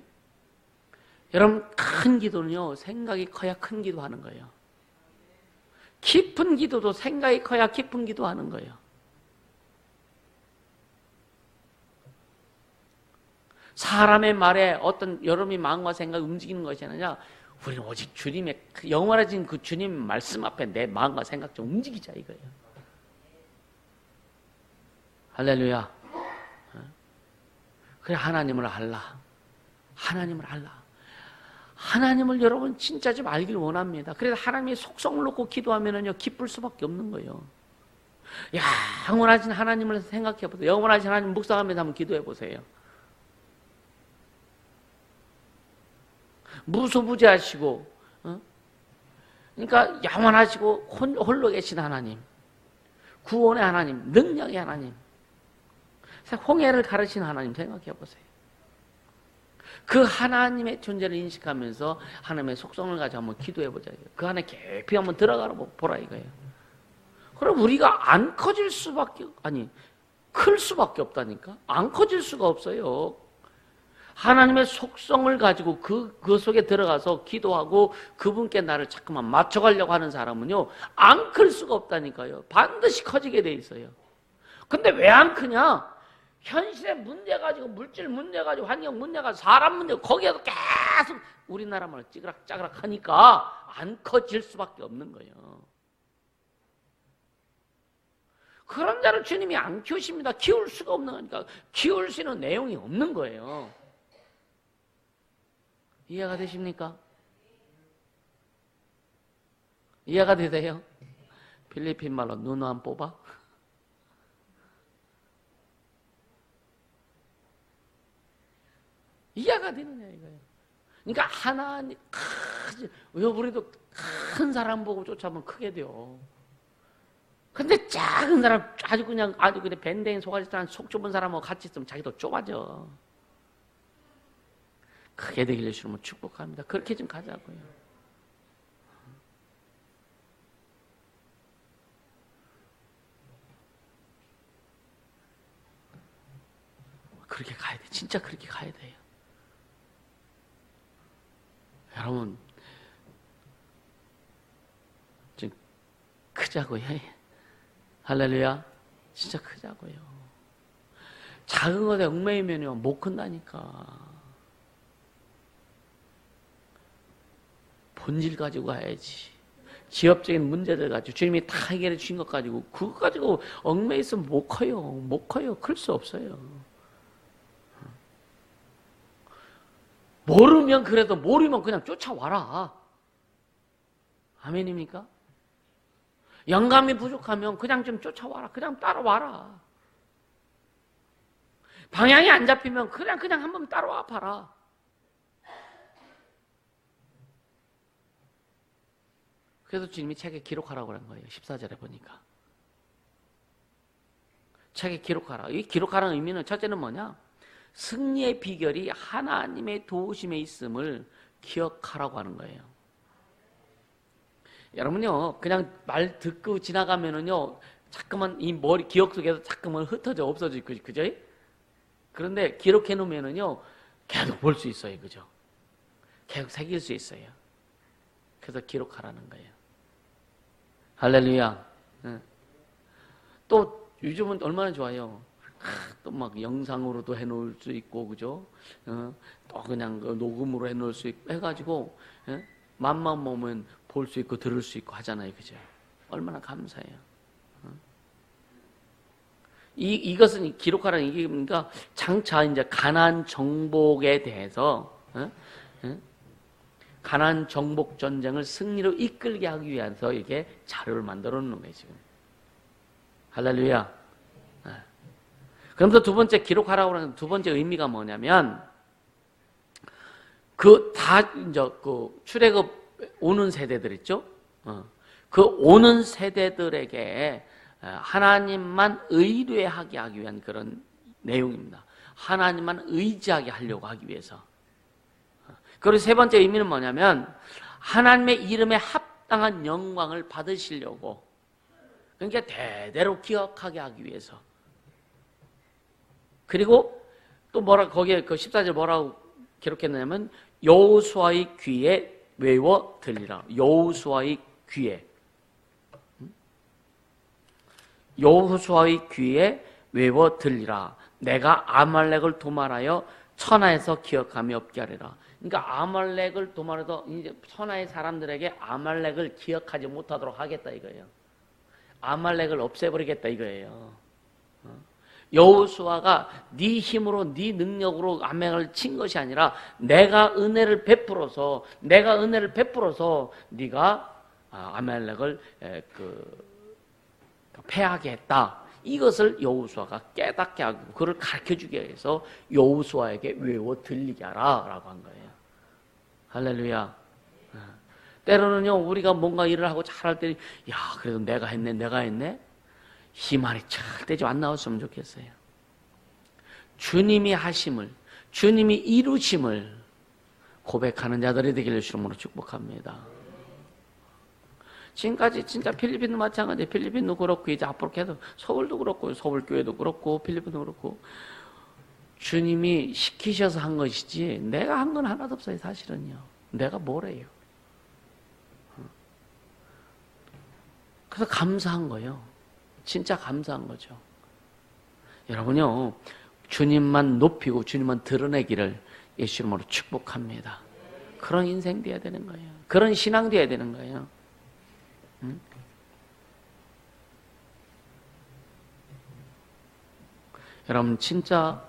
여러분, 큰 기도는요, 생각이 커야 큰 기도하는 거예요. 깊은 기도도 생각이 커야 깊은 기도하는 거예요. 사람의 말에 어떤 여러분의 마음과 생각이 움직이는 것이 아니라 우리는 오직 주님의 영원하신 그 주님 말씀 앞에 내 마음과 생각 좀 움직이자 이거예요. 할렐루야. 그래, 하나님을 알라. 하나님을 알라. 하나님을 여러분 진짜 좀 알길 원합니다. 그래서 하나님의 속성을 놓고 기도하면은요, 기쁠 수밖에 없는 거예요. 야, 영원하신 하나님을 생각해 보세요. 영원하신 하나님 묵상하면서 한번 기도해 보세요. 무소부재하시고, 그러니까 영원하시고 홀로 계신 하나님, 구원의 하나님, 능력의 하나님, 홍해를 가르친 하나님 생각해 보세요. 그 하나님의 존재를 인식하면서 하나님의 속성을 가지고 한번 기도해 보자. 그 안에 깊이 한번 들어가 보라 이거예요. 그럼 우리가 안 커질 수밖에, 아니, 클 수밖에 없다니까? 안 커질 수가 없어요. 하나님의 속성을 가지고 그 속에 들어가서 기도하고 그분께 나를 자꾸만 맞춰가려고 하는 사람은요, 안 클 수가 없다니까요. 반드시 커지게 돼 있어요. 근데 왜 안 크냐? 현실의 문제 가지고, 물질 문제 가지고, 환경 문제 가지고, 사람 문제, 거기에도 계속 우리나라만 찌그락짜그락 하니까 안 커질 수밖에 없는 거예요. 그런 자를 주님이 안 키우십니다. 키울 수가 없는 거니까. 키울 수 있는 내용이 없는 거예요. 이해가 되십니까? 이해가 되세요? 필리핀 말로 눈 안 뽑아? 이해가 되느냐 이거예요. 그러니까 하나님, 우리도 큰 사람 보고 쫓아보면 크게 돼요. 근데 작은 사람, 아주 그냥 밴댕이 속아지한 속 좁은 사람하고 같이 있으면 자기도 좁아져. 크게 되기를 주시면 축복합니다. 그렇게 좀 가자고요. 그렇게 가야 돼. 진짜 그렇게 가야 돼요. 여러분, 좀 크자고요. 할렐루야. 진짜 크자고요. 작은 것에 얽매이면요, 못 큰다니까. 본질 가지고 가야지. 지엽적인 문제들 가지고 주님이 다 해결해 주신 것 가지고 그거 가지고 얽매여 있으면 못 커요. 못 커요. 클 수 없어요. 모르면 그래도 모르면 그냥 쫓아와라. 아멘입니까? 영감이 부족하면 그냥 좀 쫓아와라. 그냥 따라와라. 방향이 안 잡히면 그냥 한번 따라와 봐라. 그래서 주님이 책에 기록하라고 그런 거예요. 14절에 보니까. 책에 기록하라. 이 기록하라는 의미는 첫째는 뭐냐? 승리의 비결이 하나님의 도우심에 있음을 기억하라고 하는 거예요. 여러분요, 그냥 말 듣고 지나가면은요, 자꾸만 이 머리, 기억 속에서 자꾸만 흩어져 없어질 거죠. 그죠? 그런데 기록해 놓으면은요, 계속 볼 수 있어요. 그죠? 계속 새길 수 있어요. 그래서 기록하라는 거예요. 할렐루야. 또 요즘은 얼마나 좋아요. 또 막 영상으로도 해놓을 수 있고, 그죠? 또 그냥 녹음으로 해놓을 수 있고 해가지고 맘만 먹으면 볼 수 있고 들을 수 있고 하잖아요, 그죠? 얼마나 감사해요. 이것은 기록하라는 이게 그러니까 장차 이제 가나안 정복에 대해서 가나안 정복 전쟁을 승리로 이끌게 하기 위해서 이게 자료를 만들어 놓는 거예요, 지금. 할렐루야. 그러면서 두 번째 기록하라고 하는 두 번째 의미가 뭐냐면 이제 출애굽 오는 세대들 있죠? 그 오는 세대들에게 하나님만 의뢰하게 하기 위한 그런 내용입니다. 하나님만 의지하게 하려고 하기 위해서. 그리고 세 번째 의미는 뭐냐면 하나님의 이름에 합당한 영광을 받으시려고, 그러니까 대대로 기억하게 하기 위해서. 그리고 또 거기에 그 14절 뭐라고 기록했냐면 여호수아의 귀에 외워 들리라. 여호수아의 귀에, 여호수아의 귀에 외워 들리라. 내가 아말렉을 도말하여 천하에서 기억함이 없게 하리라. 그러니까 아말렉을 도말해서 이제 천하의 사람들에게 아말렉을 기억하지 못하도록 하겠다 이거예요. 아말렉을 없애버리겠다 이거예요. 여호수아가 네 힘으로 네 능력으로 아말렉을 친 것이 아니라 내가 은혜를 베풀어서 네가 아말렉을 패하게 했다. 이것을 여호수아가 깨닫게 하고 그를 가르쳐주기 위해서 여호수아에게 외워 들리게 하라 라고 한 거예요. 할렐루야. 때로는요 우리가 뭔가 일을 하고 잘할 때 야 그래도 내가 했네 이 말이 절대 좀 안 나왔으면 좋겠어요. 주님이 하심을, 주님이 이루심을 고백하는 자들이 되기를 주님으로 축복합니다. 지금까지 진짜 필리핀도 마찬가지예요. 필리핀도 그렇고 이제 앞으로 계속 서울도 그렇고 서울교회도 그렇고 필리핀도 그렇고 주님이 시키셔서 한 것이지 내가 한 건 하나도 없어요. 사실은요. 내가 뭐래요. 그래서 감사한 거예요. 진짜 감사한 거죠. 여러분요 주님만 높이고 주님만 드러내기를 예수 이름으로 축복합니다. 그런 인생 돼야 되는 거예요. 그런 신앙 돼야 되는 거예요. 여러분 진짜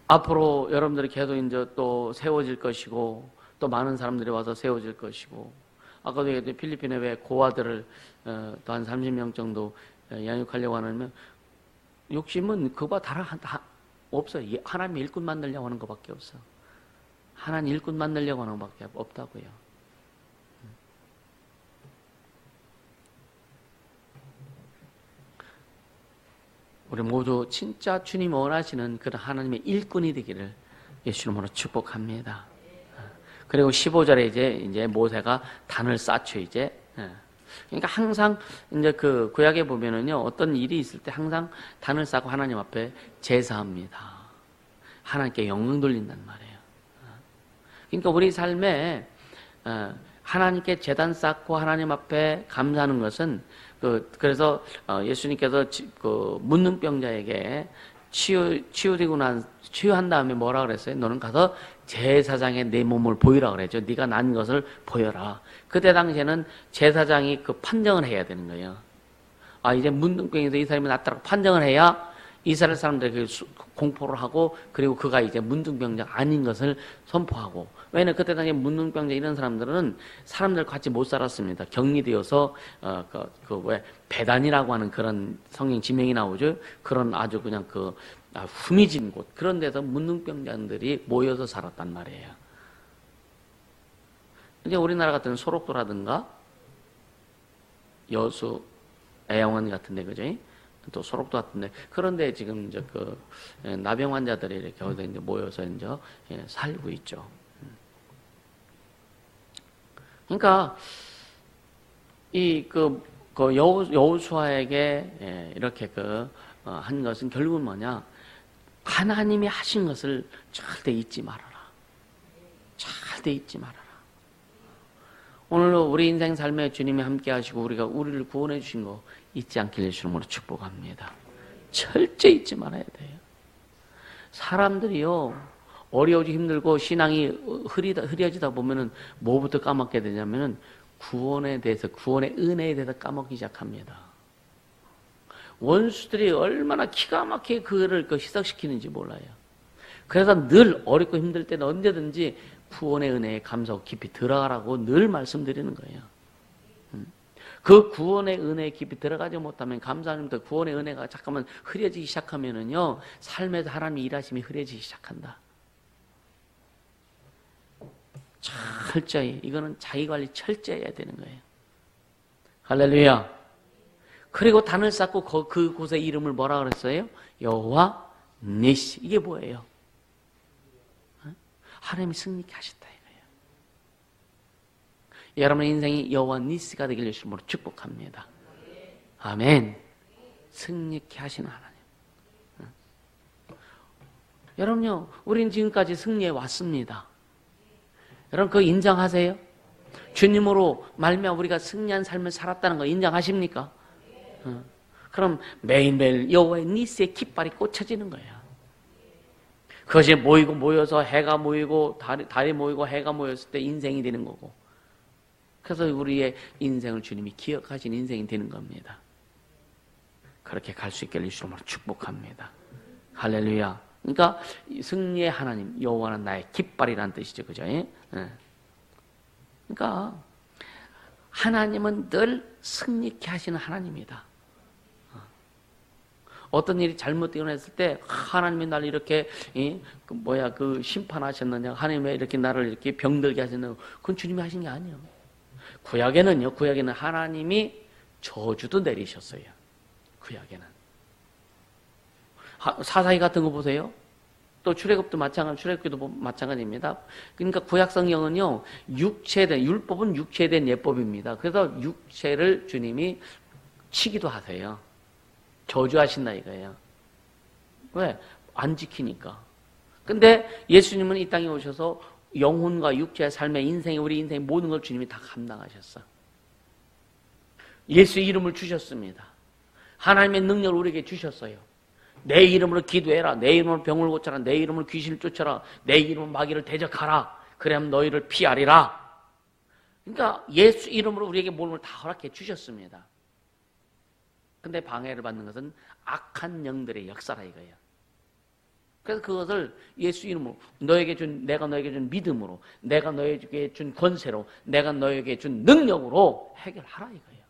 앞으로 여러분들이 계속 이제 또 세워질 것이고 또 많은 사람들이 와서 세워질 것이고 아까도 얘기했듯이 필리핀에 왜 고아들을 또 한 30명 정도 양육하려고 하면 욕심은 그거 다 없어요. 하나님 일꾼 만들려고 하는 것밖에 없어. 하나님 일꾼 만들려고 하는 것밖에 없다고요. 우리 모두 진짜 주님 원하시는 그런 하나님의 일꾼이 되기를 예수 이름으로 축복합니다. 그리고 15절에 이제 모세가 단을 쌓죠, 이제. 그러니까 항상 이제 그 구약에 보면은요, 어떤 일이 있을 때 항상 단을 쌓고 하나님 앞에 제사합니다. 하나님께 영광 돌린단 말이에요. 그러니까 우리 삶에 하나님께 제단 쌓고 하나님 앞에 감사하는 것은 그래서 예수님께서 그 문둥병자에게 치유한 다음에 뭐라 그랬어요? 너는 가서 제사장에 내 몸을 보이라 그랬죠. 네가 난 것을 보여라. 그때 당시에는 제사장이 그 판정을 해야 되는 거예요. 이제 문둥병에서 이 사람이 낫다라고 판정을 해야 이스라엘 사람들에게 공포를 하고 그리고 그가 이제 문둥병자가 아닌 것을 선포하고. 왜냐하면 그때 당시에 문둥병자 이런 사람들은 사람들 같이 못 살았습니다. 격리되어서 왜 배단이라고 하는 그런 성경 지명이 나오죠. 그런 아주 그냥 후미진 곳 그런 데서 문둥병자들이 모여서 살았단 말이에요. 이제 우리나라 같은 소록도라든가 여수 애양원 같은데 그죠? 또 소록도 같은데 그런데 지금 이제 나병 환자들이 이렇게 어디서 이제 모여서 이제 살고 있죠. 그러니까 여호수아에게 이렇게 한 것은 결국은 뭐냐? 하나님이 하신 것을 절대 잊지 말아라. 절대 잊지 말아라. 오늘 우리 인생 삶에 주님이 함께 하시고 우리를 구원해 주신 거 잊지 않길 예수 이름으로 축복합니다. 절대 잊지 말아야 돼요. 사람들이요 어려워지고 힘들고 신앙이 흐려지다 보면은 뭐부터 까먹게 되냐면은 구원에 대해서, 구원의 은혜에 대해서 까먹기 시작합니다. 원수들이 얼마나 기가 막히게 그를 희석시키는지 몰라요. 그래서 늘 어렵고 힘들 때는 언제든지 구원의 은혜에 감사하고 깊이 들어가라고 늘 말씀드리는 거예요. 그 구원의 은혜에 깊이 들어가지 못하면 감사하면서 구원의 은혜가 잠깐만 흐려지기 시작하면은요 삶에서 하나님의 일하심이 흐려지기 시작한다. 철저히 이거는 자기관리 철저히 해야 되는 거예요. 할렐루야. 그리고 단을 쌓고 그곳의 이름을 뭐라 그랬어요? 여호와 니시. 이게 뭐예요? 하나님이 승리케 하셨다. 여러분의 인생이 여호와 니스가 되길 예수님으로 축복합니다. 아멘. 승리케 하시는 하나님. 여러분요, 우리는 지금까지 승리해 왔습니다. 여러분 그거 인정하세요? 주님으로 말미암아 우리가 승리한 삶을 살았다는 거 인정하십니까? 그럼 매일매일 여호와의 니스의 깃발이 꽂혀지는 거예요. 그것이 모여서 해가 모이고 달이 모이고 해가 모였을 때 인생이 되는 거고, 그래서 우리의 인생을 주님이 기억하신 인생이 되는 겁니다. 그렇게 갈 수 있게 예수님으로 축복합니다. 할렐루야. 그러니까 승리의 하나님 여호와는 나의 깃발이라는 뜻이죠, 그죠? 그러니까 하나님은 늘 승리케 하시는 하나님이다. 어떤 일이 잘못 일어났을 때 하나님이 나를 이렇게 심판하셨느냐, 하나님이 이렇게 나를 이렇게 병들게 하셨느냐, 그건 주님이 하신 게 아니에요. 구약에는 하나님이 저주도 내리셨어요. 구약에는 사사기 같은 거 보세요. 또 출애굽도 출애굽기도 마찬가지입니다. 그러니까 구약 성경은요, 율법은 육체에 대한 예법입니다. 그래서 육체를 주님이 치기도 하세요. 저주하신다 이거예요. 왜? 안 지키니까. 근데 예수님은 이 땅에 오셔서 영혼과 육체의 삶의 우리 인생의 모든 걸 주님이 다 감당하셨어. 예수의 이름을 주셨습니다. 하나님의 능력을 우리에게 주셨어요. 내 이름으로 기도해라. 내 이름으로 병을 고쳐라. 내 이름으로 귀신을 쫓아라. 내 이름으로 마귀를 대적하라. 그래야만 너희를 피하리라. 그러니까 예수 이름으로 우리에게 모든 걸 다 허락해 주셨습니다. 근데 방해를 받는 것은 악한 영들의 역사라 이거예요. 그래서 그것을 예수 이름으로 내가 너에게 준 믿음으로, 내가 너에게 준 권세로, 내가 너에게 준 능력으로 해결하라 이거예요.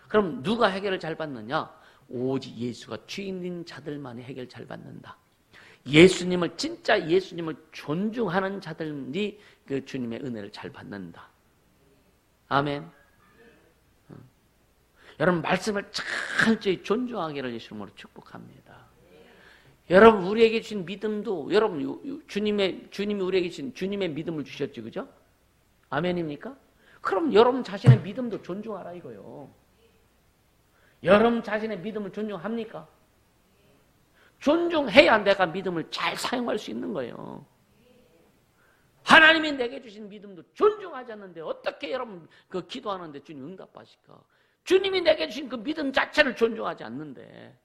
그럼 누가 해결을 잘 받느냐? 오직 예수가 주인인 자들만이 해결 잘 받는다. 진짜 예수님을 존중하는 자들이 그 주님의 은혜를 잘 받는다. 아멘. 여러분 말씀을 철저히 존중하기를 예수님으로 축복합니다. 여러분 우리에게 주신 믿음도, 여러분 주님이 우리에게 주신 주님의 믿음을 주셨죠, 그죠? 아멘입니까? 그럼 여러분 자신의 믿음도 존중하라 이거요. 여러분 자신의 믿음을 존중합니까? 존중해야 내가 믿음을 잘 사용할 수 있는 거예요. 하나님이 내게 주신 믿음도 존중하지 않는데 어떻게 여러분 그 기도하는데 주님 응답하실까? 주님이 내게 주신 그 믿음 자체를 존중하지 않는데.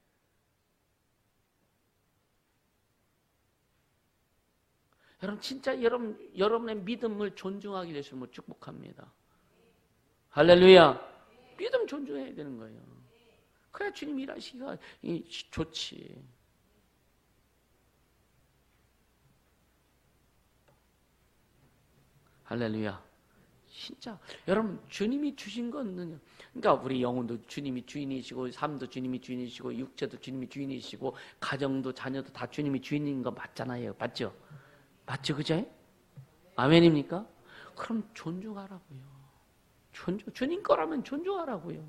여러분 진짜 여러분의 믿음을 존중하기 위해서 축복합니다. 할렐루야. 믿음 존중해야 되는 거예요. 그래야 주님 일하시기가 좋지. 할렐루야. 진짜 여러분 주님이 주신 건, 그러니까 우리 영혼도 주님이 주인이시고, 삶도 주님이 주인이시고, 육체도 주님이 주인이시고, 가정도 자녀도 다 주님이 주인인 거 맞잖아요. 맞죠? 맞죠, 그죠? 아멘입니까? 그럼 존중하라고요. 주님 거라면 존중하라고요.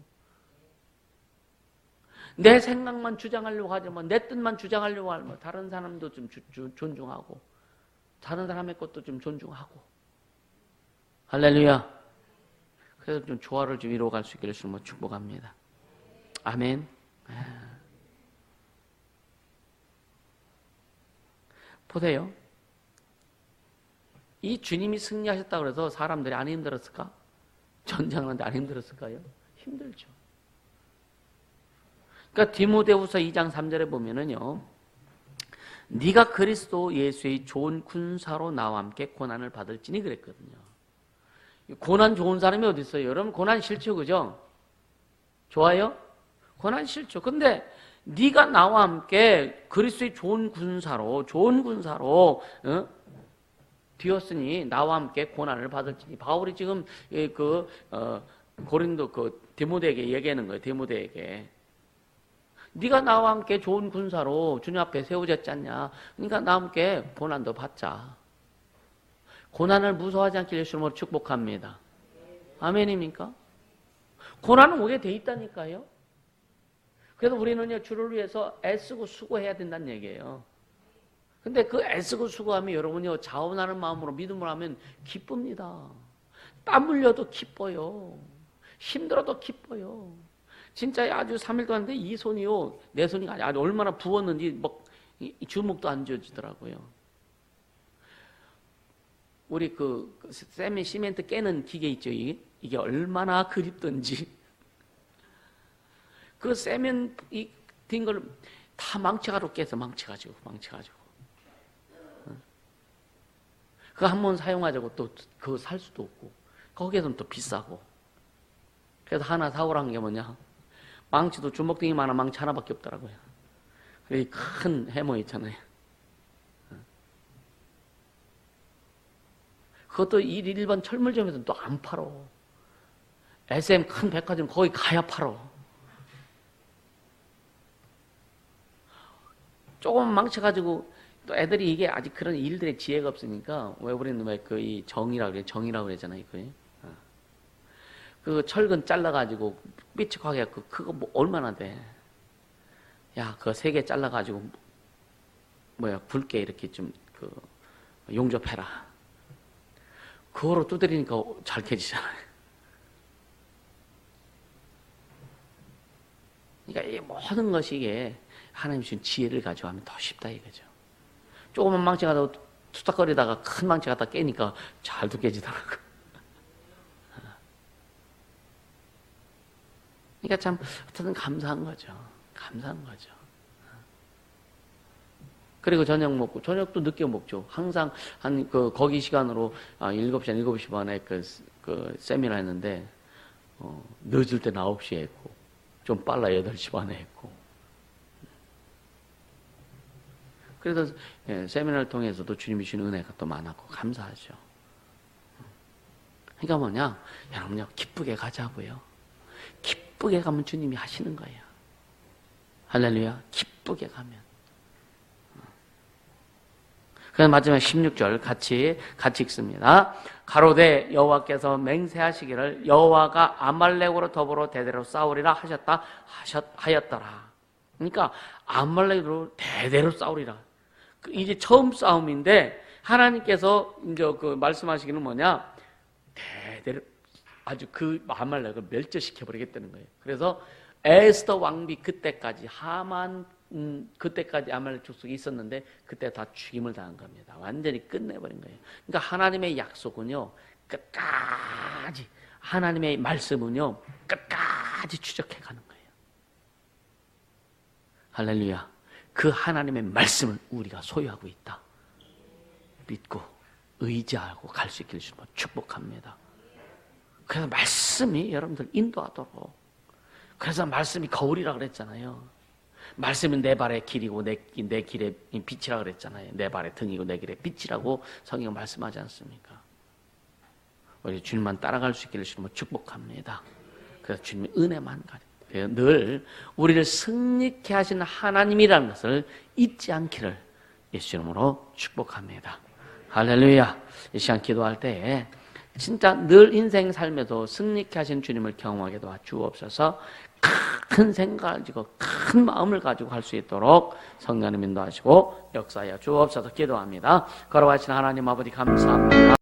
내 생각만 주장하려고 하지 마. 내 뜻만 주장하려고 하면 다른 사람도 좀 존중하고, 다른 사람의 것도 좀 존중하고. 할렐루야. 그래서 좀 조화를 좀 이루어갈 수 있기를 주님으로 축복합니다. 아멘. 보세요. 이 주님이 승리하셨다고 해서 사람들이 안 힘들었을까? 전쟁하는데 안 힘들었을까요? 힘들죠. 그러니까 디모데후서 2장 3절에 보면은요, 네가 그리스도 예수의 좋은 군사로 나와 함께 고난을 받을지니 그랬거든요. 고난 좋은 사람이 어디 있어요? 여러분 고난 싫죠, 그죠? 좋아요? 고난 싫죠. 근데 네가 나와 함께 그리스도의 좋은 군사로 되었으니 나와 함께 고난을 받을지니. 바울이 지금 고린도 디모데에게 얘기하는 거예요. 디모데에게. 네가 나와 함께 좋은 군사로 주님 앞에 세워졌지 않냐. 그러니까 나와 함께 고난도 받자. 고난을 무서워하지 않게 예수님으로 축복합니다. 아멘입니까? 고난은 오게 돼 있다니까요. 그래서 우리는요, 주를 위해서 애쓰고 수고해야 된다는 얘기예요. 근데 그 애쓰고 수고하면 여러분요, 자원하는 마음으로 믿음으로 하면 기쁩니다. 땀 흘려도 기뻐요. 힘들어도 기뻐요. 진짜 아주 3일 동안 이 손이요, 내 손이 아주 얼마나 부었는지 막 주먹도 안 쥐어지더라고요. 우리 그 시멘트 깨는 기계 있죠. 이게 얼마나 그립던지. 그 세면 된 걸 다 망쳐가지고 깨서 망쳐가지고. 그거 한 번 사용하자고 또 그거 살 수도 없고, 거기에서는 또 비싸고. 그래서 하나 사오라는 게 뭐냐? 망치도 주먹등이만한 망치 하나밖에 없더라고요. 이 큰 해머 있잖아요. 그것도 일반 철물점에서는 또 안 팔어. SM 큰 백화점 거기 가야 팔어. 조금 망쳐가지고 또 애들이 이게 아직 그런 일들의 지혜가 없으니까, 왜 우리는 왜 그 이 정이라고 그러잖아요. 그 철근 잘라가지고 삐죽하게 해갖고 그거 뭐 얼마나 돼? 야, 그거 3개 잘라가지고 굵게 이렇게 좀 용접해라. 그거로 두드리니까 잘 캐지잖아요. 그러니까 이 모든 것이 이게 하나님 주신 지혜를 가지고 하면 더 쉽다 이거죠. 조그만 망치 갖다 투닥거리다가 큰 망치 갖다 깨니까 잘도 깨지더라고요. 그러니까 참 어쨌든 감사한 거죠. 그리고 저녁 먹고, 저녁도 늦게 먹죠. 항상 거기 시간으로 7시, 7시 반에 그 세미나 했는데, 늦을 때는 9시에 했고, 좀 빨라 8시 반에 했고. 그래서 세미나를 통해서도 주님이 주신 은혜가 또 많았고, 감사하죠. 그러니까 뭐냐? 여러분요, 기쁘게 가자고요. 기쁘게 가면 주님이 하시는 거예요. 할렐루야. 기쁘게 가면. 그래서 마지막 16절 같이 읽습니다. 가로되 여호와께서 맹세하시기를 여호와가 아말렉으로 더불어 대대로 싸우리라 하였더라. 그러니까 아말렉으로 대대로 싸우리라. 이제 처음 싸움인데 하나님께서 이제 말씀하시기는 뭐냐? 대대로 아주 그 아말렉을 멸절시켜 버리겠다는 거예요. 그래서 에스더 왕비 그때까지 그때까지 아말렉 족속이 있었는데 그때 다 죽임을 당한 겁니다. 완전히 끝내버린 거예요. 그러니까 하나님의 약속은요, 끝까지, 하나님의 말씀은요, 끝까지 추적해 가는 거예요. 할렐루야. 그 하나님의 말씀을 우리가 소유하고 있다. 믿고 의지하고 갈 수 있기를 주님 축복합니다. 그래서 말씀이 여러분들 인도하도록. 그래서 말씀이 거울이라 그랬잖아요. 말씀은 내 발의 길이고 내 길의 빛이라 그랬잖아요. 내 발의 등이고 내 길의 빛이라고 성경은 말씀하지 않습니까? 우리 주님만 따라갈 수 있기를 주님을 축복합니다. 그래서 주님의 은혜만 가려. 늘 우리를 승리케 하시는 하나님이라는 것을 잊지 않기를 예수 이름으로 축복합니다. 할렐루야. 이 시간 기도할 때에 진짜 늘 인생 삶에서 승리케 하신 주님을 경험하게 도와주옵소서. 큰 생각을 가지고 큰 마음을 가지고 할 수 있도록 성령님 인도하시고 역사하여 주옵소서. 기도합니다. 걸어가신 하나님 아버지 감사합니다.